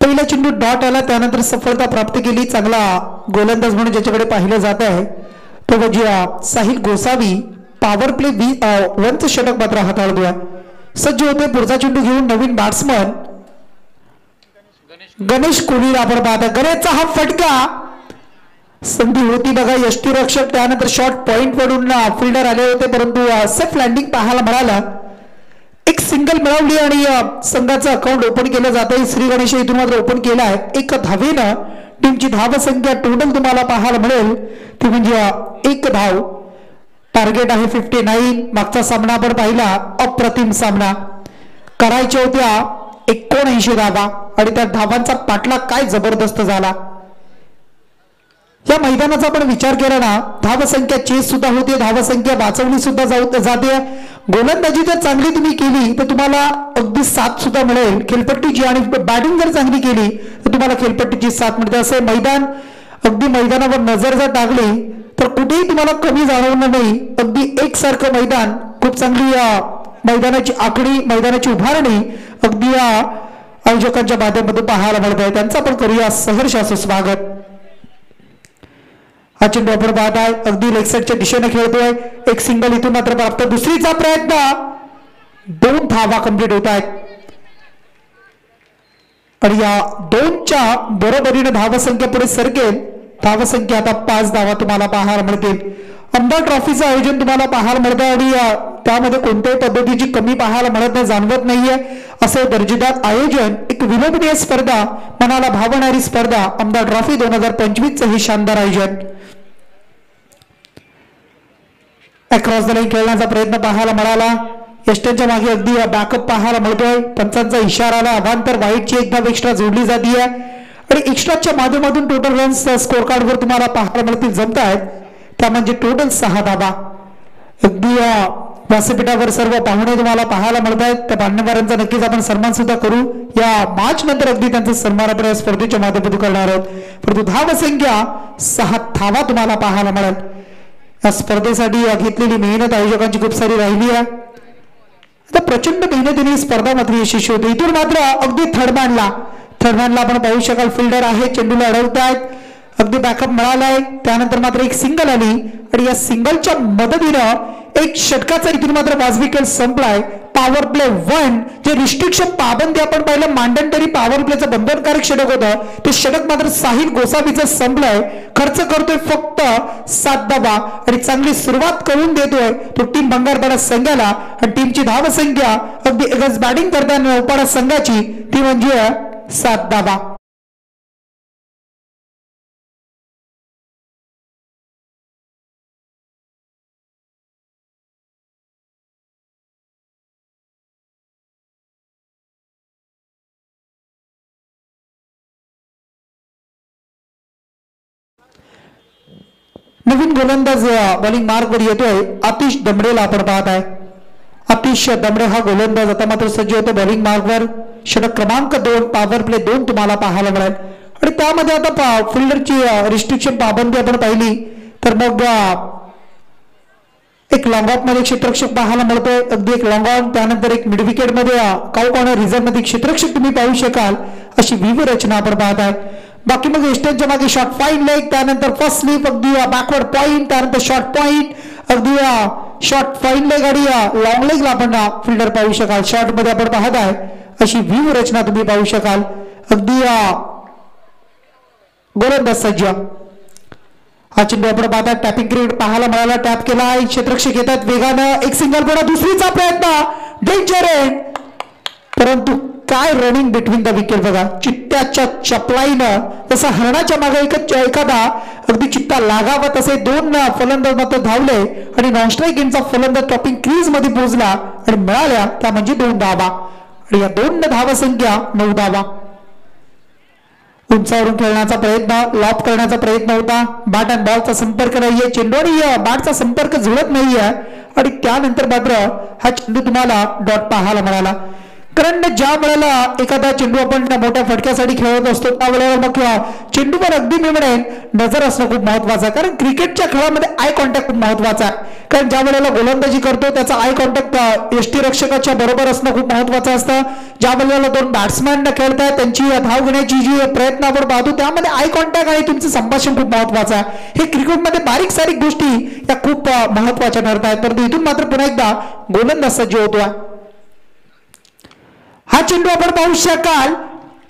पहिला चेंडू डॉट आला त्यानंतर सफलता प्राप्त केली. चांगला गोलंदाज म्हणून ज्याच्याकडे पाहिलं जात आहे तो म्हणजे साहिल गोसावी. पॉवर प्ले 1चं षटक मात्र हाताळतोय. सज्ज होते पुढचा चेंडू घेऊन नवीन बॅट्समन गणेश कोहली आपण पाहता. गणेशचा हा फटका संधी होती बघा. यष्टीरक्षक त्यानंतर शॉर्ट पॉइंट वरून फिल्डर आले होते परंतु सेफ लँडिंग पाहायला मिळालं. एक सिंगल मिळवली आणि संघाचं अकाउंट ओपन केलं जातंय. श्री गणेश इथून मात्र ओपन केला आहे. एक धावेनं टीमची धाव संख्या टोटल तुम्हाला पाहायला मिळेल ती म्हणजे 1 धाव. टार्गेट आहे 59. मागचा सामना आपण पाहिला अप्रतिम सामना. करायच्या होत्या 79 धावा आणि त्या धावांचा पाठलाग काय जबरदस्त झाला. या मैदानाचा आपण विचार केला ना धावसंख्या चेस सुद्धा होते. धावसंख्या वाचवली सुद्धा जाते. गोलंदाजी जर चांगली तुम्ही केली तर तुम्हाला अगदी 7 सुद्धा मिळेल खेळपट्टीची आणि बॅटिंग जर चांगली केली तर तुम्हाला खेळपट्टीची 7 मिळते. असे मैदान अगदी मैदानावर नजर जर टाकली तर कुठेही तुम्हाला कमी जाणवणार नाही. अगदी एकसारखं मैदान. खूप चांगली मैदानाची आखणी मैदानाची उभारणी अगदी आयोजकांच्या माध्यमातून पाहायला मिळत आहे. त्यांचा आपण करूया सहर्ष असं स्वागत. हा चेंडू आपण पाहताय अगदी लेग साईडच्या दिशेने खेळतोय. एक सिंगल इथून मात्र प्राप्त. दुसरीचा प्रयत्न. 2 धावा कंप्लीट होत आहेत आणि या 2च्या बरोबरीने धावसंख्या पुढे सरकेल. धावसंख्या आता 5 धावा तुम्हाला पाहायला मिळतील. आमदार ट्रॉफीचं आयोजन तुम्हाला पाहायला मिळतं आणि त्यामध्ये कोणत्याही पद्धतीची कमी पाहायला मिळत नाही जाणवत नाहीये. असे दर्जेदार आयोजन एक विलोभनीय स्पर्धा मनाला भावणारी स्पर्धा आमदार ट्रॉफी 2025चं हे शानदार आयोजन. अक्रॉस द लाईन खेळण्याचा प्रयत्न पाहायला मिळाला. यष्ट्यांच्या मागे अगदी बॅकअप पाहायला मिळतोय. पंचांचा इशारा आला. अवांतर वाईटची एक धाव एक्स्ट्रा जोडली जाते आणि एक्स्ट्राच्या माध्यमातून टोटल रन्स स्कोर कार्डवर तुम्हाला पाहायला मिळतील जमत आहेत. त्या म्हणजे टोटल 6 धावा. अगदी व्यासपीठावर सर्व पाहुणे तुम्हाला पाहायला मिळत आहेत. त्या मान्यवरांचा नक्कीच आपण सन्मान सुद्धा करू. या मॅच नंतर अगदी त्यांचा सन्मान आपण या स्पर्धेच्या माध्यमातून करणार आहोत. परंतु धावसंख्या 6 धावा तुम्हाला पाहायला मिळेल. या स्पर्धेसाठी घेतलेली मेहनत आयोजकांची खूप सारी राहिली आहे. आता प्रचंड मेहनतीने स्पर्धा मात्र यशस्वी होते. इथून मात्र अगदी थर्डमॅनला आपण पाहू शकाल फिल्डर आहे. चेंडूला अडवतायत. अगदी बॅकअप मिळालाय. त्यानंतर मात्र एक सिंगल आली आणि या सिंगलच्या मदतीनं एक षटकाचा इथून मात्र वाजवी खेळ संपलाय. पॉवर प्ले 1 जे रिस्ट्रिक्शन पाबंदी आपण पाहिलं मांडणतरी पॉवर प्लेचं बंधनकारक षटक होतं ते षटक मात्र साहिल गोसावीचं संपलंय. खर्च करतोय फक्त 7 धावा आणि चांगली सुरुवात करून देतोय तो टीम भंगारपाडा संघाला. आणि टीमची धावसंख्या अगदी बॅटिंग करताना नौपाडा संघाची ती म्हणजे 7 धावा. नवीन गोलंदाज बॉलिंग मार्कवर येतोय आतिश दमडेला आपण पाहत आहे. आतिश दमडे हा गोलंदाज आता मात्र सज्ज होतो बॉलिंग मार्कवर. षटक क्रमांक 2, पॉवर प्ले 2 तुम्हाला पाहायला मिळेल. आणि त्यामध्ये आता फिल्डरची रिस्ट्रिक्शन पाबंदी आपण पाहिली तर मग एक लॉंग ऑफ मध्ये क्षेत्ररक्षक पाहायला मिळतोय. अगदी एक लॉंग ऑन, त्यानंतर एक मिड विकेट मध्ये काउ कॉर्नर रिझर्व मध्ये क्षेत्ररक्षक तुम्ही पाहू शकाल. अशी विविध रचना आपण पाहत आहे. बाकी मग एस्टनच्या मागे शॉर्ट फाईन लेग, त्यानंतर फर्स्ट स्लीप, अगदी बॅकवर्ड पॉईंट, त्यानंतर शॉर्ट पॉईंट, अगदी शॉर्ट फाईन लेग आणि लॉंग लेगला आपण फिल्डर पाहू शकाल. शॉर्ट मध्ये आपण पाहत आहे अशी विविध रचना तुम्ही पाहू शकाल. अगदी गोलंदाज सज्ज. हा चेंडू आपण पाहतात टॅपिंग क्रिकेट पाहायला मिळाला. टॅप केला आहे, क्षेत्ररक्षक येतात वेगानं, एक सिंगल पुढे दुसरीचा प्रयत्न, डेंजर एंड. परंतु काय रनिंग बिटवीन द विकेट बघा. चित्त्याच्या चपलाईनं जसं हरणाच्या मागे एखादा अगदी चित्ता लागावा तसे 2 फलंदाज मात्र धावले आणि नॉन स्ट्राईक गेमचा फलंदाज टॉपिंग क्रीज मध्ये पोहोचला आणि मिळाल्या त्या म्हणजे 2 धावा. आणि या 2 धावा संख्या 9 धावा. उंचावरून खेळण्याचा प्रयत्न, लॉप करण्याचा प्रयत्न होता. बॅट अँड बॉलचा संपर्क नाहीये, चेंडू आणि बॅटचा संपर्क जुळत नाहीये आणि त्यानंतर मात्र हा चेंडू तुम्हाला डॉट पाहायला मिळाला. कारण ज्या वेळेला एखादा चेंडू आपण मोठ्या फटक्यासाठी खेळत असतो त्यावेळेला मग चेंडूवर अगदी मी म्हणेन नजर असणं खूप महत्वाचं आहे. कारण क्रिकेटच्या खेळामध्ये आय कॉन्टॅक्ट खूप महत्वाचा आहे. कारण ज्या वेळेला गोलंदाजी करतो त्याचा आय कॉन्टॅक्ट यष्टीरक्षकाच्या बरोबर असणं खूप महत्वाचं असतं. ज्या वेळेला 2 बॅट्समॅन खेळतात त्यांची धाव घेण्याची जी प्रयत्न आपण पाहतो त्यामध्ये आय कॉन्टॅक्ट आणि तुमचं संभाषण खूप महत्वाचं आहे. हे क्रिकेटमध्ये बारीक सारीक गोष्टी या खूप महत्वाच्या ठरत आहेत. परंतु इथून मात्र पुन्हा एकदा गोलंदाज सज्ज होतोय. हा चेंडू आपण पाहू शकाल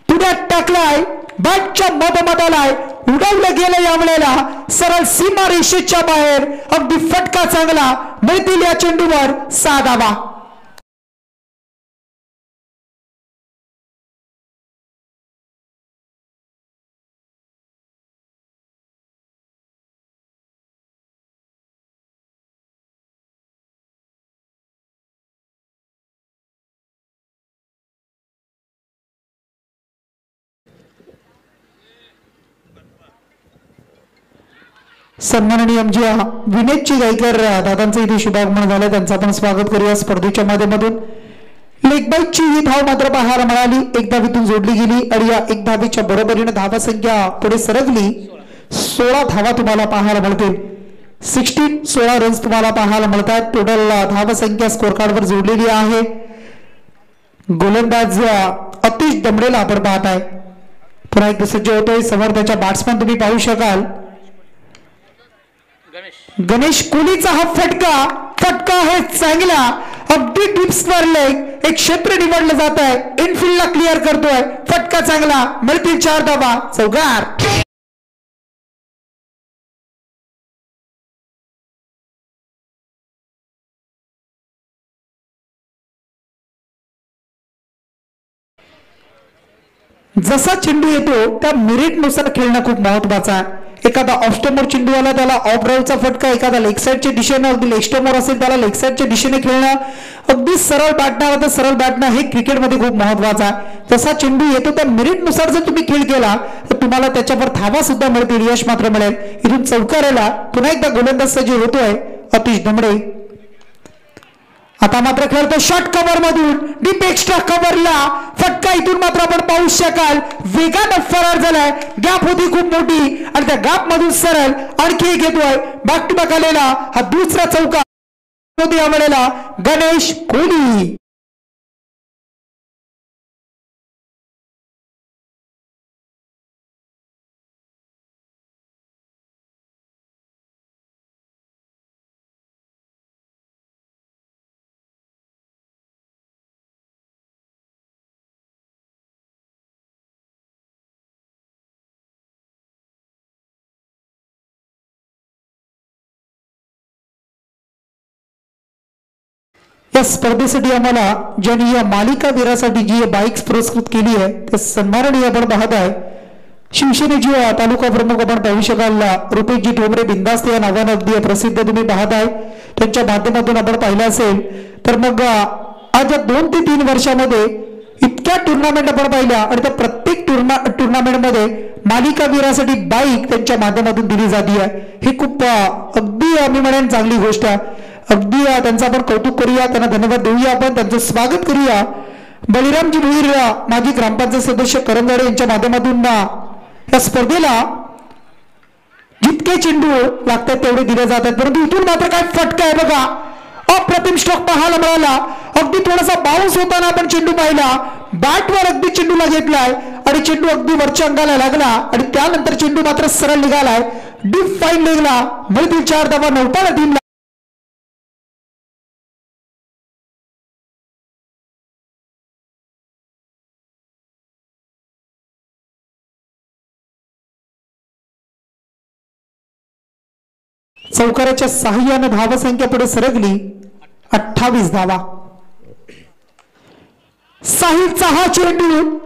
पुढ्यात टाकलाय, बॅटच्या मधोमधालाय, उडवलं गेलं या वेळेला सरळ सीमा रेषेच्या बाहेर. अगदी फटका चांगला, मिळतील या चेंडूवर 6 धावा. सन्माननीय आमच्या विनेतची गायकर दादांचं इथे शुभागमन झालं, त्यांचं आपण स्वागत करूया स्पर्धेच्या माध्यमातून. लेग बाईटची ही धाव मात्र पाहायला मिळाली, 1 धावीतून जोडली गेली आणि या 1 धावीच्या बरोबरीने धावा संख्या पुढे सरकली. 16 धावा तुम्हाला पाहायला मिळतील. 16 रन्स तुम्हाला पाहायला मिळतात. टोटल धावा संख्या स्कोर कार्डवर जोडलेली आहे. गोलंदाज आतिश दमडेला आपण पाहत आहे. पुन्हा एक सज्ज होतोय समोर त्याच्या बॅट्समॅन तुम्ही पाहू शकाल. गणेश कोहलीचा हा फटका आहे चांगला, अगदी टिप्सवर लेग, एक क्षेत्र निवडलं जात आहे, इनफिल्डला क्लिअर करतोय, फटका चांगला, मिळतील 4 धावा. चौकार. जसा चेंडू येतो त्या मेरिटनुसार खेळणं खूप महत्वाचं आहे. एखादा ऑफस्टमोर चेंडू आला त्याला ऑफ ड्राईव्हचा फटका, एखादा लेग साईडच्या दिशेने अगदी लेगस्टमोर असेल त्याला लेग साईडच्या दिशेने खेळणं, अगदी सरळ बॅटनं तर सरळ बॅटनं हे क्रिकेटमध्ये खूप महत्वाचं आहे. जसा चेंडू येतो त्या मेरिटनुसार जर तुम्ही खेळ केला तर तुम्हाला त्याच्यावर धावा सुद्धा मिळतील, यश मात्र मिळेल. इथून चौकाराला पुन्हा एकदा गोलंदाज सज्ज होतोय आतिश दमडे. आता मात्र खेळतो शॉर्ट कव्हर मधून डीप एक्स्ट्रा कव्हरला फटका, इथून मात्र आपण पाहू शकाल वेगानं फरार झालाय. गॅप होती खूप मोठी आणि त्या गॅप मधून सरळ आणखी एक येतोय, बॅक टू बॅक आलेला हा दुसरा चौकार या वेळेला गणेश कोहली. या स्पर्धेसाठी आम्हाला ज्यांनी या मालिका वीरासाठी जी बाईक्स पुरस्कृत केली आहे ते सन्माननीय आपण पाहत आहे. शिवसेनेची तालुका प्रमुख आपण पाहू शकाल रुपेशजी ठोंबरे बिंदास्त या नावानं अगदी प्रसिद्ध तुम्ही पाहत आहे. त्यांच्या माध्यमातून आपण पाहिलं असेल तर मग आज 2 ते 3 वर्षामध्ये इतक्या टुर्नामेंट आपण पाहिल्या आणि त्या प्रत्येक टुर्नामेंटमध्ये मालिकावीरासाठी बाईक त्यांच्या माध्यमातून दिली जाते आहे. ही खूप अगदी मी म्हणेन चांगली गोष्ट आहे. अगदी त्यांचं आपण कौतुक करूया, त्यांना धन्यवाद देऊया, आपण त्यांचं स्वागत करूया. बलिरामजी भोईर माजी ग्रामपंचायत सदस्य करंजाडे यांच्या माध्यमातून या स्पर्धेला जितके चेंडू लागतात तेवढे दिले जातात, परंतु इथून मात्र काय फटका आहे बघा. अप्रतिम स्ट्रोक पाहायला मिळाला. अगदी थोडासा बाउन्स होताना आपण चेंडू पाहिला, बॅटवर अगदी चेंडूला घेतलाय आणि चेंडू अगदी वरच्या अंगाला लागला आणि त्यानंतर चेंडू मात्र सरळ निघालाय. डीप फाईन लेगला भरतील 4 धावा नौपाडा टीमला. चौकाराच्या साह्याने धावसंख्या पुढे सरकली 28 धावा. साहिलचा हा चेंडू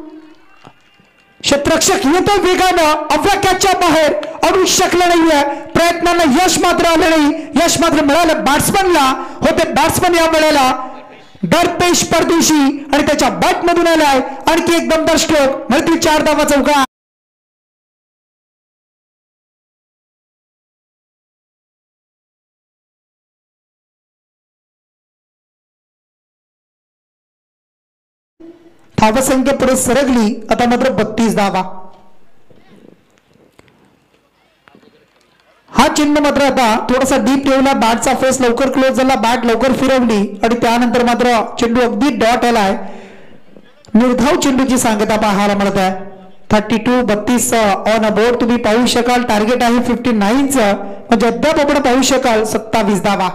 क्षेत्ररक्षक येतो वेगानं, अवकाशाच्या बाहेर अडू शकला नाहीये. प्रयत्नांना यश मात्र आलं नाही. यश मात्र मिळालं बॅट्समनला. होते बॅट्समन या वेळेला दरपेश परदेशी आणि त्याच्या बॅट मधून आलाय आणखी एक दमदार स्ट्रोक. मिळतील 4 धावा चौका. धावसंख्या पुढे सरकली आता मात्र 32 धावा. हा चिन्ह मात्र आता थोडासा डीप ठेवला. बॅटचा फेस लवकर क्लोज झाला, बॅट लवकर फिरवली आणि त्यानंतर मात्र चेंडू अगदी डॉट आलाय. निर्धाव चेंडूची सांगता पाहायला मिळत आहे. 32 ऑन अ बोर्ड तुम्ही पाहू शकाल. टार्गेट आहे 59चं, म्हणजे अद्याप आपण पाहू शकाल 27 धावा.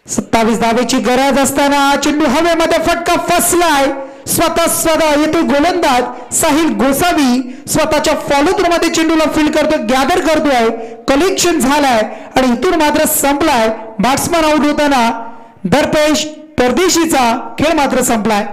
27 धावेची गरज असताना चेंडू हवेमध्ये फटका फसलाय. स्वतः येतो गोलंदाज साहिल गोसावी स्वतःच्या फॉलो थ्रू मध्ये चेंडूला फील्ड करतोय, गॅदर करतोय. कलेक्शन झालाय आणि इथून मात्र संपलाय. बॅट्समन आउट होताना दरपेश परदेशीचा खेळ मात्र संपलाय.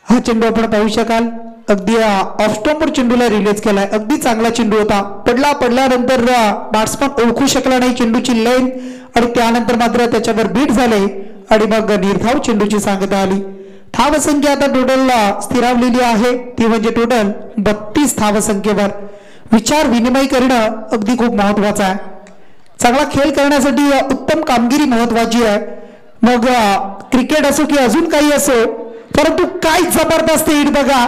हा चेंडू आपण पाहू शकाल अगदी ऑफ स्टंपवर चेंडूला रिलीज केलाय. अगदी चांगला चेंडू होता. पडल्यानंतर बॅट्समन ओळखू शकला नाही चेंडूची लेंथ आणि त्यानंतर मात्र त्याच्यावर बीट झाले आणि मग निर्धाव चेंडूची सांगता आली. धावसंख्या आता टोटल स्थिरावलेली आहे, ती म्हणजे टोटल 32 धावसंख्येवर. विचार विनिमय करणं अगदी खूप महत्वाचं आहे. चांगला खेळ करण्यासाठी उत्तम कामगिरी महत्वाची आहे. मग क्रिकेट असो की अजून काही असो, परंतु काय जबरदस्त हिट बघा.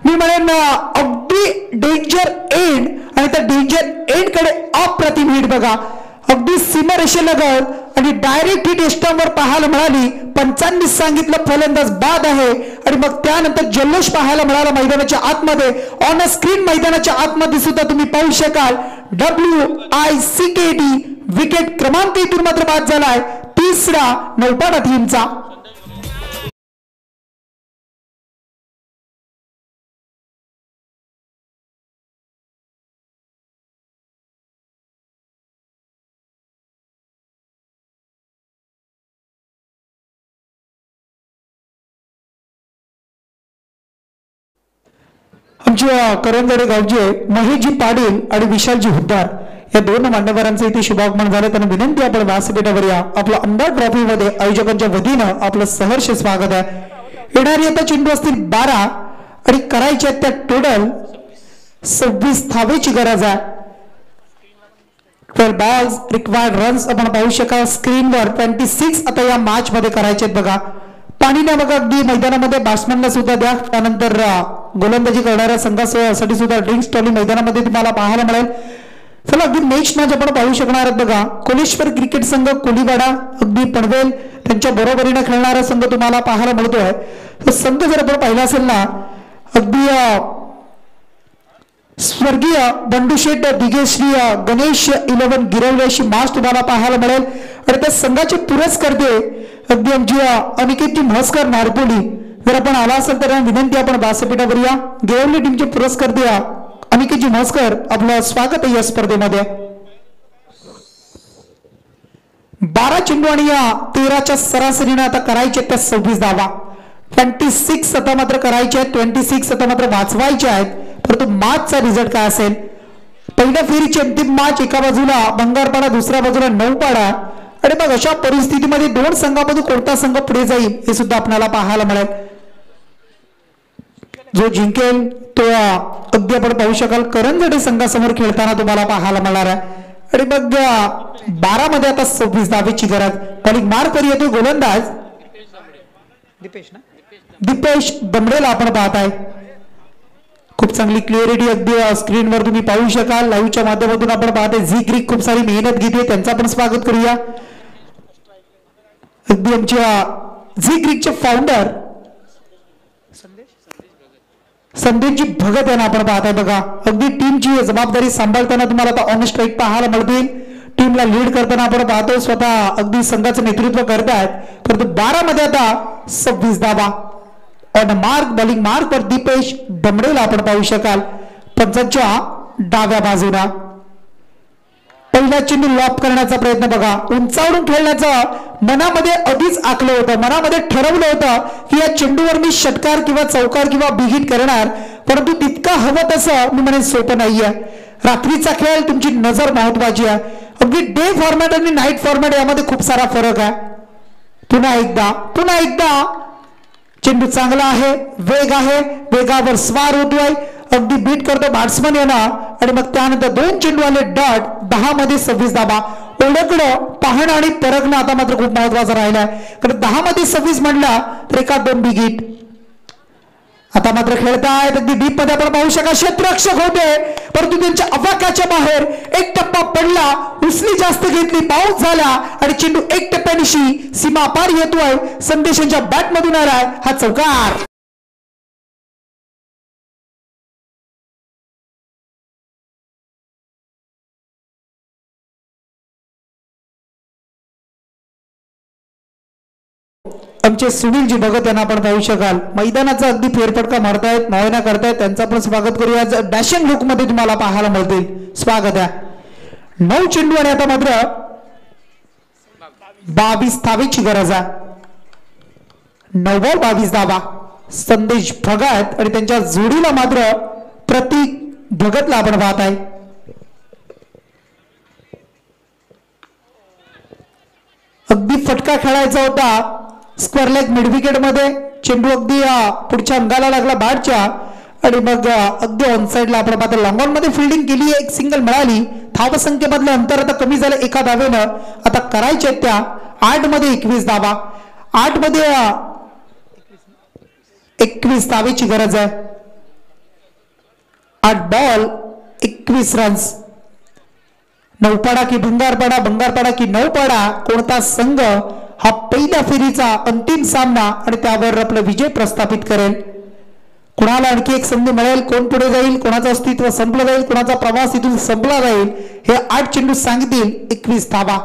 मी म्हणेन अगदी डेंजर एंड आणि त्या डेंजर एंड कडे अप्रतिम हिट बघा. अगदी सीमारेषेलगत आणि डायरेक्ट हिट स्टंपवर पाहायला मिळाली. पंचांनी सांगितलं फलंदाज बाद आहे आणि मग त्यानंतर जल्लोष पाहायला मिळाला मैदानाच्या आतमध्ये. ऑन अ स्क्रीन मैदानाच्या आतमध्ये सुद्धा तुम्ही पाहू शकाल WICKT विकेट क्रमांक इथून मात्र बाद झालाय, 3रा नौपाडा टीमचा. आमच्या करंजाडे गावचे महेशजी पाटील आणि विशालजी हुद्दार या दोन मान्यवरांचं इथे शुभागमन झालं. त्यांना विनंती आपण व्यासपीठावर या. आपलं आमदार ट्रॉफी मध्ये आयोजकांच्या वतीनं आपलं सहर्ष स्वागत आहे. येणारी आता चेंडू असतील 12 आणि करायचे त्या टोटल 26 धावेची गरज आहे. 12 balls required runs आपण पाहू शकाल स्क्रीनवर. 26 आता या मॅच मध्ये करायचे बघा. पाणी नाही बघा अगदी मैदानामध्ये. बॅट्समॅनला सुद्धा द्या. त्यानंतर गोलंदाजी करणाऱ्या संघासाठी सुद्धा ड्रिंक्स ट्रॉली मैदानामध्ये तुम्हाला पाहायला मिळेल. चला अगदी नेक्स्ट मॅच आपण पाहू शकणार आहात बघा. कोलेश्वर क्रिकेट संघ कोलीवाडा अगदी पनवेल त्यांच्या बरोबरीने खेळणारा संघ तुम्हाला पाहायला मिळतोय. तो संघ जर आपण पाहिला असेल ना अगदी स्वर्गीय बंडूशेठ दिगेश्री गणेश 11 गिरवले अशी माच तुम्हाला पाहायला मिळेल. आणि त्या संघाचे पुरस्कर्ते अगदी आमची अनिकेतजी म्हसकर नारपोली. जर आपण आला असेल तर विनंती आपण व्यासपीठावर या. गिरवले टीमचे पुरस्कर्ते अनिकेतजी म्हसकर आपलं स्वागत आहे या स्पर्धेमध्ये. 12 चेंडू आणि या 13च्या सरासरीने आता करायचे त्या 26 धावा. 26 आता मात्र करायचे आहेत. 26 आता मात्र वाचवायचे आहेत. परंतु मॅचचा रिझल्ट काय असेल. पहिल्या फेरीची अंतिम मॅच एका बाजूला बंगारपाडा दुसऱ्या बाजूला नौपाडा. आणि मग अशा परिस्थितीमध्ये दोन संघांमधून कोणता संघ पुढे जाईल हे सुद्धा आपल्याला पाहायला मिळेल. जो जिंकेल तो अगदी आपण पाहू शकाल करंजडे संघासमोर खेळताना तुम्हाला पाहायला मिळणार आहे. आणि मग 12 मध्ये आता 26 धावेची गरज. बॉलिंग मार्क वर येतो गोलंदाज दीपेश दमडेला आपण पाहत आहे. खूप चांगली क्लिअरिटी अगदी स्क्रीनवर तुम्ही पाहू शकाल. लाईव्हच्या माध्यमातून आपण पाहते. झी क्रिक खूप सारी मेहनत घेते. त्यांचं आपण स्वागत करूया. अगदी आमच्या झी क्रिकचे फाउंडर संदेशजी भगत यांना आपण पाहताय बघा. अगदी टीमची जबाबदारी सांभाळताना तुम्हाला आता ऑन स्ट्राईक पाहायला मिळतील. टीमला लीड करताना आपण पाहतो. स्वतः अगदी संघाचं नेतृत्व करतायत. परंतु 12 मध्ये आता 26 धावा. ऑन मार्क बॉलिंग मार्क वर दीपेश दमडेला आपण पाहू शकाल. पंचांच्या डाव्या बाजूला पहिला चेंडू लॉप करण्याचा प्रयत्न बघा. उंचावरून खेळण्याचं मनामध्ये आधीच आखलं होतं. मनामध्ये ठरवलं होतं की या चेंडूवर मी षटकार किंवा चौकार किंवा बिगिट करणार. परंतु तितकं हवं तसं मी म्हणे सोपं नाहीये. रात्रीचा खेळ तुमची नजर महत्वाची आहे. अगदी डे फॉर्मॅट आणि नाईट फॉर्मॅट यामध्ये खूप सारा फरक आहे. पुन्हा एकदा चेंडू चांगला आहे. वेग आहे. वेगावर स्वार होतोय. अगदी बीट करतो बॅट्समन येणार. आणि मग त्यानंतर 2 चेंडू आले डॉट. 10 मध्ये 26 धावा. ओळखणं पाहणं आणि परखणं आता मात्र खूप महत्वाचं राहिलंय. कारण 10 मध्ये 26 म्हणला तर 1-2 बिगिट. आता मात्र खेळतायत अगदी डीप मध्ये आपण पाहू शका. क्षेत्ररक्षक होते परंतु त्यांच्या अवाक्याच्या बाहेर एक टप्पा पडला. उचली जास्त घेतली. पाऊस झाला आणि चेंडू 1 टप्प्यानिशी सीमा पार येतोय. संदेशांच्या बॅट मधून आलाय हा चौकार. आमचे सुनीलजी भगत यांना आपण पाहू शकाल. मैदानाचा अगदी फेरफटका मारतायत. मावना करतायत. त्यांचं आपण स्वागत करूया. डॅशिंग लुक मध्ये तुम्हाला पाहायला मिळतील. स्वागत आहे. 9 चेंडू आणि आता मात्र 22 धावेची गरज आहे. 9 बॉल 22 धावा. संदेश भगत आणि त्यांच्या जोडीला मात्र प्रतीक भगतला आपण पाहत आहे. अगदी फटका खेळायचा होता. स्क्वेअर लेग मिड विकेट मध्ये चेंडू अगदी पुढच्या अंगाला लागला बॅटच्या. आणि मग अगदी ऑन साइडला आपण पाहतो. लॉंग ऑन मध्ये फिल्डिंग केली. एक सिंगल मिळाली. धावसंख्येमधलं अंतर आता कमी झालं 1 धावेनं. आता करायचे त्या 8 मध्ये 21 धावा. 8 मध्ये 21 धावेची गरज आहे. 8 बॉल 21 रन्स. नौपाडा की भंगारपाडा. भंगारपाडा की नौपाडा. कोणता संघ हा पहिल्या फेरीचा अंतिम सामना आणि त्यावर आपला विजय प्रस्थापित करेल. कोणाला आणखी एक संधी मिळेल. कोण पुढे जाईल. कोणाचं अस्तित्व संपलं जाईल. कोणाचा प्रवास इथून संपला जाईल हे 8 चेंडू सांगतील. 21 धावा.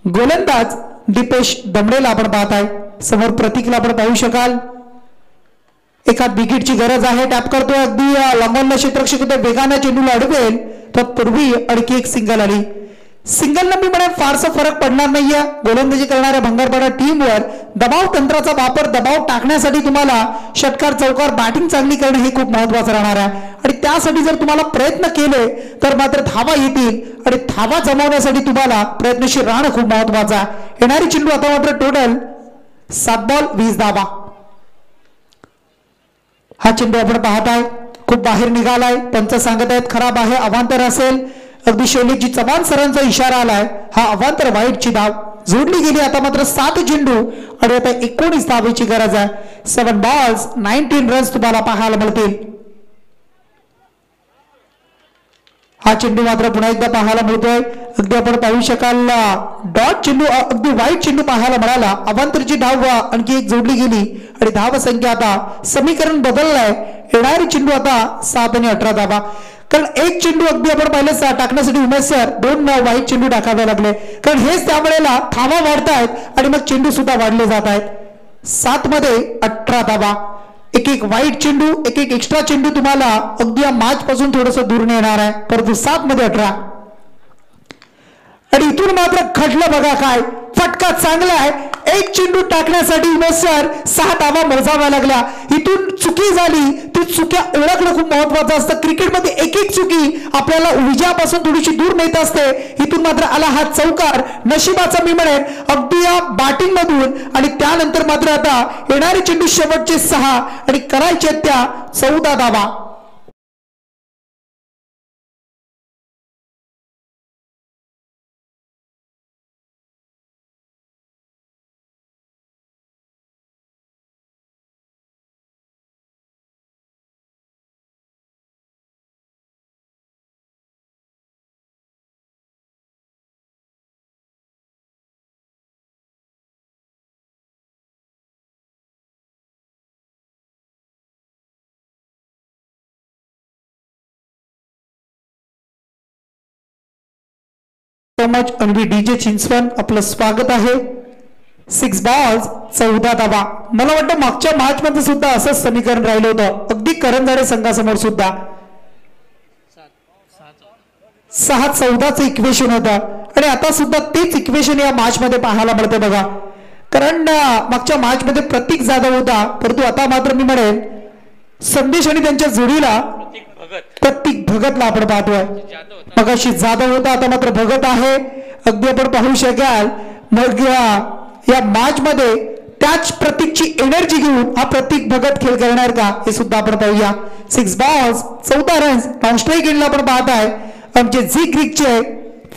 गोलंदाज दीपेश दमडेला आपण पाहताय. समोर प्रतीकला आपण पाहू शकाल. एका विकेटची गरज आहे. टॅप करतोय. अगदी लॉंगॉनला क्षेत्ररक्षक वेगाने चेंडूला अडवेल. तत्पूर्वी आणखी एक सिंगल आली. सिंगल मी म्हणेन फारसा फरक पडणार नाहीये. गोलंदाजी करणाऱ्या भंगारपाडा टीमवर दबाव तंत्राचा वापर. दबाव टाकण्यासाठी तुम्हाला षटकार चौकार बॅटिंग चांगली करणे हे खूप महत्वाचं राहणार आहे. आणि त्यासाठी जर तुम्हाला प्रयत्न केले तर मात्र धावा येतील. आणि धावा जमवण्यासाठी तुम्हाला प्रयत्नशील राहणं खूप महत्वाचं आहे. येणारी चेंडू आता मात्र टोटल 7 बॉल 20 धावा. हा चेंडू आपण पाहताय. खूप बाहेर निघालाय, पंच सांगत आहेत खराब आहे, अवांतर असेल. अगदी शैलेशजी चव्हाण सरांचा इशारा आलाय, हा अवांतर वाईटची धाव जोडली गेली. आता मात्र 7 चेंडू आणि आता 19 धावेची गरज आहे. 7 बॉल्स 19 रन्स तुम्हाला पाहायला मिळतील. हा चेंडू मात्र पुन्हा एकदा पाहायला मिळतोय. अगदी आपण पाहू शकाल डॉट चेंडू, अगदी वाईट चेंडू पाहायला मिळाला. अवांतरची धाव आणखी एक जोडली गेली आणि धाव संख्या आता समीकरण बदललंय. येणारी चेंडू आता 7 आणि 18 धावा. कारण एक चेंडू अगदी आपण पाहिलं टाकण्यासाठी उमेश सर 2 वाईट चेंडू टाकावे लागले, कारण हेच त्यावेळेला धावा वाढतायत आणि मग चेंडू सुद्धा वाढले जात आहेत. 7 मध्ये 18 धावा. एक वाईट चेंडू, एक एक्स्ट्रा चेंडू तुम्हाला अगदी या मॅच पासून थोडस दूर नेणार आहे. परंतु 7 मध्ये 18 आणि इथून मात्र खटलं बघा काय फटका चांगला आहे. एक चेंडू टाकण्यासाठी उमेश सर 6 धावा मोजाव्या लागल्या. इथून चुकी झाली, ती चुक्या ओळखणं खूप महत्वाचं असतं. क्रिकेटमध्ये एक चुकी आपल्याला विजयापासून थोडीशी दूर नेत असते. इथून मात्र आला हा चौकार, नशिबाचा मी म्हणेन अगदी या बॅटिंग मधून. आणि त्यानंतर मात्र आता येणारे चेंडू शेवटचे 6 आणि करायचे त्या 14 धावा. मच अनवी डीजे चिंचवण आपलं स्वागत आहे. 6 बॉल्स 14 धावा. मला वाटतं मागच्या मॅच मध्ये सुद्धा असंच समीकरण राहिलं होतं, अगदी करंजाडे संघासमोर सुद्धा 6-14चं इक्वेशन होतं आणि आता सुद्धा तेच इक्वेशन या मॅच मध्ये पाहायला मिळते बघा. कारण मागच्या मॅच मध्ये प्रतीक जाधव होता, परंतु आता मात्र मी म्हणेन संदेश आणि त्यांच्या जोडीला प्रतीक भगतला आपण पाहतोय. मगाशी जाधव होता, आता मात्र भगत आहे. अगदी आपण पाहू शकाल मग या मॅच मध्ये त्याच प्रतीकची एनर्जी घेऊन हा प्रतीक भगत खेळ करणार का हे सुद्धा आपण पाहूया. 6 बॉल्स 14 रन्स नॉन स्ट्राईक एंडला आपण पाहत आहे. आमचे झी क्रिकचे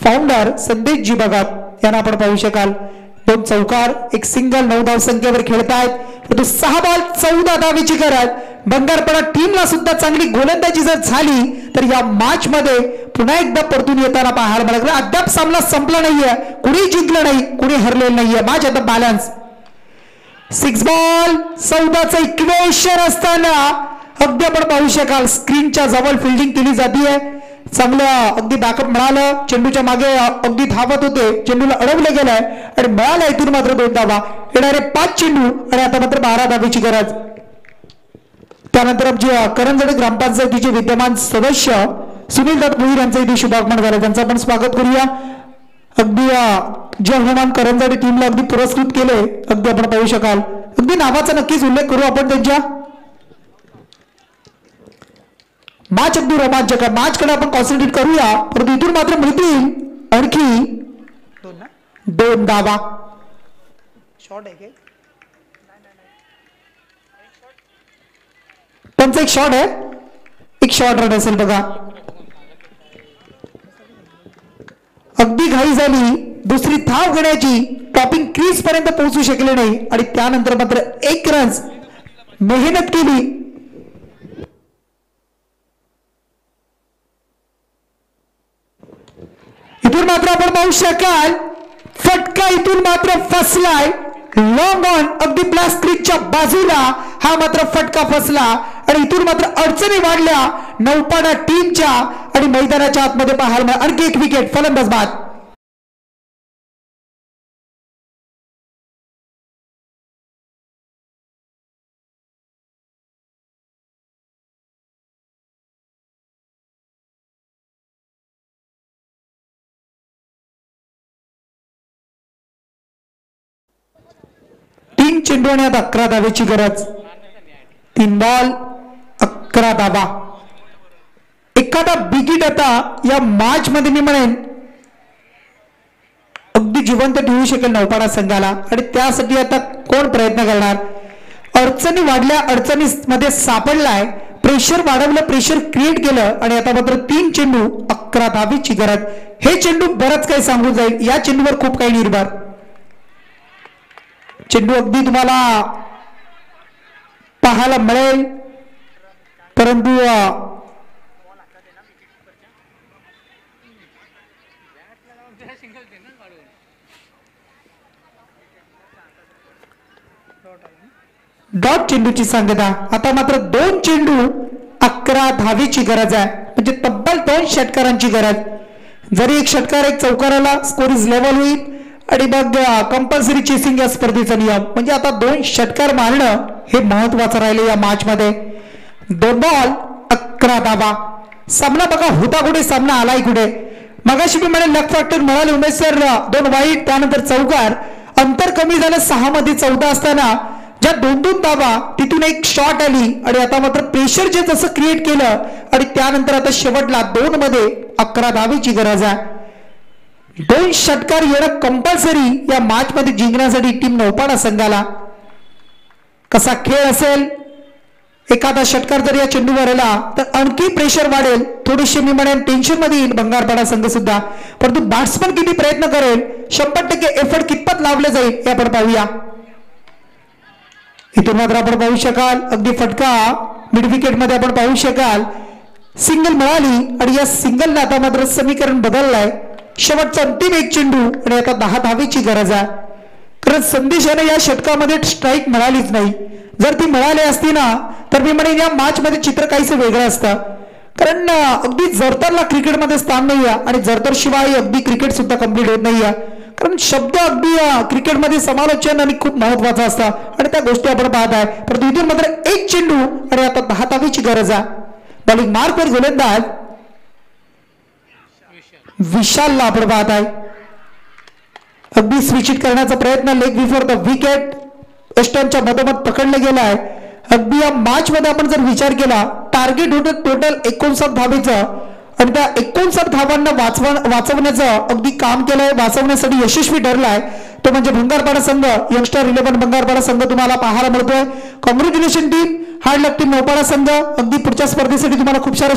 फाउंडर संदेश जी भगत यांना आपण पाहू शकाल. 2 चौकार, 1 सिंगल, 9 धाव संख्येवर खेळतायत. परंतु 6 बॉल 14 धावेची गरज. बंगारपडा टीमला सुद्धा चांगली गोलंदाजी जर झाली तर या मॅच मध्ये पुन्हा एकदा परतून येताना पाहायला मिळालं. अद्याप सामना संपला नाहीये, कुणी जिंकलं नाही, कुणी हरलेलं नाहीये. मॅच आता बॅलन्स. 6 बॉल 14चं इक्वेशन असताना अगदी आपण पाहू शकाल स्क्रीनच्या जवळ फिल्डिंग केली जाते. चांगलं अगदी बॅकअप मिळालं. चेंडूच्या मागे अगदी धावत होते, चेंडूला अडवलं गेलंय आणि मिळाला इथून मात्र 2 धावा. येणारे 5 चेंडू आणि आता मात्र 12 धावेची गरज. त्यानंतर आमचे करंजडे ग्रामपंचायतीचे विद्यमान सदस्य सुनील दत्त भोईर यांचं इथे शुभागमन झालं, त्यांचं आपण स्वागत करूया. अगदी जय हनुमान करंजडे टीमला अगदी पुरस्कृत केले. अगदी आपण पाहू शकाल, अगदी नावाचा नक्कीच उल्लेख करू आपण त्यांच्या. मॅच अगदी रोमांचक आहे, मॅच कडे आपण कॉन्सन्ट्रेट करूया. परंतु इथून मात्र मिळतील आणखी 2 धावा. शॉट आहे त्यांचा एक शॉट आहे, एक शॉट रन असेल बघा. अगदी घाई झाली, दुसरी धाव घेण्याची, टॉपिंग क्रीज पर्यंत पोहोचू शकले नाही आणि त्यानंतर मात्र 1 रन्स मेहनत केली. इथून मात्र आपण पाहू शकाल फटका इथून मात्र फसलाय. लॉंग ऑन अगदी ब्लास्ट क्रीजच्या बाजूला हा मात्र फटका फसला आणि इथून मात्र अडचणी वाढल्या नौपाडा टीमच्या आणि मैदानाच्या आतमध्ये पाहायला आणखी 1 विकेट. फलंदाज बाद. चेंडू आणि आता 11 धावेची गरज. 3 बॉल 11 धावा. एखादा बिगिट आता या मॅच मध्ये मी म्हणेन अगदी जिवंत ठेवू शकेल नौपाडा संघाला आणि त्यासाठी आता कोण प्रयत्न करणार. अडचणी वाढल्या, अडचणीमध्ये सापडलाय प्रेशर वाढवलं, प्रेशर क्रिएट केलं आणि आता मात्र 3 चेंडू 11 धावेची गरज. हे चेंडू बरंच काही सांगून जाईल, या चेंडूवर खूप काही निर्भर. चेंडू अगदी तुम्हाला पाहायला मिळेल, परंतु डॉट चेंडूची सांगता. आता मात्र 2 चेंडू 11 धावेची गरज आहे, म्हणजे तब्बल 2 षटकारांची गरज. जरी एक षटकार एक चौकाराला स्कोर इज लेवल होईल आणि मग कंपल्सरी चेसिंग या स्पर्धेचा नियम. म्हणजे आता 2 षटकार मारणं हे महत्वाचं राहिले या मॅच मध्ये. 2 बॉल 11 धावा. सामना बघा होता कुठे, सामना आलाय कुठे. मगाशी मी म्हणे लक फॅक्टर मिळाले उमेश सर, 2 वाईट त्यानंतर चौकार, अंतर कमी झालं 6 मध्ये 14 असताना ज्या 2-2 धावा तिथून एक शॉट आली आणि आता मात्र प्रेशर जे जसं क्रिएट केलं आणि त्यानंतर आता शेवटला 2 मध्ये 11 धावेची गरज आहे. 2 षटकार येणं कंपल्सरी या मॅच मध्ये जिंकण्यासाठी टीम नौपाडा संघाला. कसा खेळ असेल, एखादा षटकार जर या चेंडूवर आला तर आणखी प्रेशर वाढेल, थोडेसे मी म्हणेन टेन्शन मध्ये येईल बंगारपाडा संघ सुद्धा. परंतु बॅट्समन किती प्रयत्न करेल, 100% एफर्ट कितपत लावले जाईल हे आपण पाहूया. इथून मात्र आपण पाहू शकाल अगदी फटका मिड विकेट मध्ये आपण पाहू शकाल. सिंगल मिळाली आणि या सिंगलने आता मात्र समीकरण बदललंय. शेवटचा अंतिम एक चेंडू आणि आता 10 धावेची गरज आहे. कारण संदेशाने या षटकामध्ये स्ट्राईक मिळालीच नाही. जर ती मिळाली असती ना तर मी म्हणेन या मॅच मध्ये चित्र काहीसं वेगळं असतं. कारण अगदी जरतरला क्रिकेटमध्ये स्थान नाही आहे आणि जरतर शिवाय अगदी क्रिकेट सुद्धा कम्प्लीट होत नाही आहे. कारण शब्द अगदी क्रिकेटमध्ये समालोचन आणि खूप महत्वाचं असतं आणि त्या गोष्टी आपण पाहत आहे. परंतु इथून मात्र एक चेंडू आणि आता 10 धावेची गरज आहे. बॉलिंग मार्कवर गोलंदाज विशालला आपण पाहत आहे. अगदी स्विच करण्याचा प्रयत्न, लेग बिफोर द विकेट एस्टनच्या मधोमध पकडलं गेलं आहे. अगदी या मॅच मध्ये आपण जर विचार केला, टार्गेट होतं टोटल 59 धावेचं आणि त्या 59 धावांना वाचवण्याचं अगदी काम केलंय, वाचवण्यासाठी यशस्वी ठरलाय तो म्हणजे भंगारपाडा संघ. यंगस्टर 11 भंगारपाडा संघ तुम्हाला पाहायला मिळतोय. कॉंग्रॅच्युलेशन टीम, हार्ड लक टीम नौपाडा संघ. अगदी पुढच्या स्पर्धेसाठी तुम्हाला खूप सारा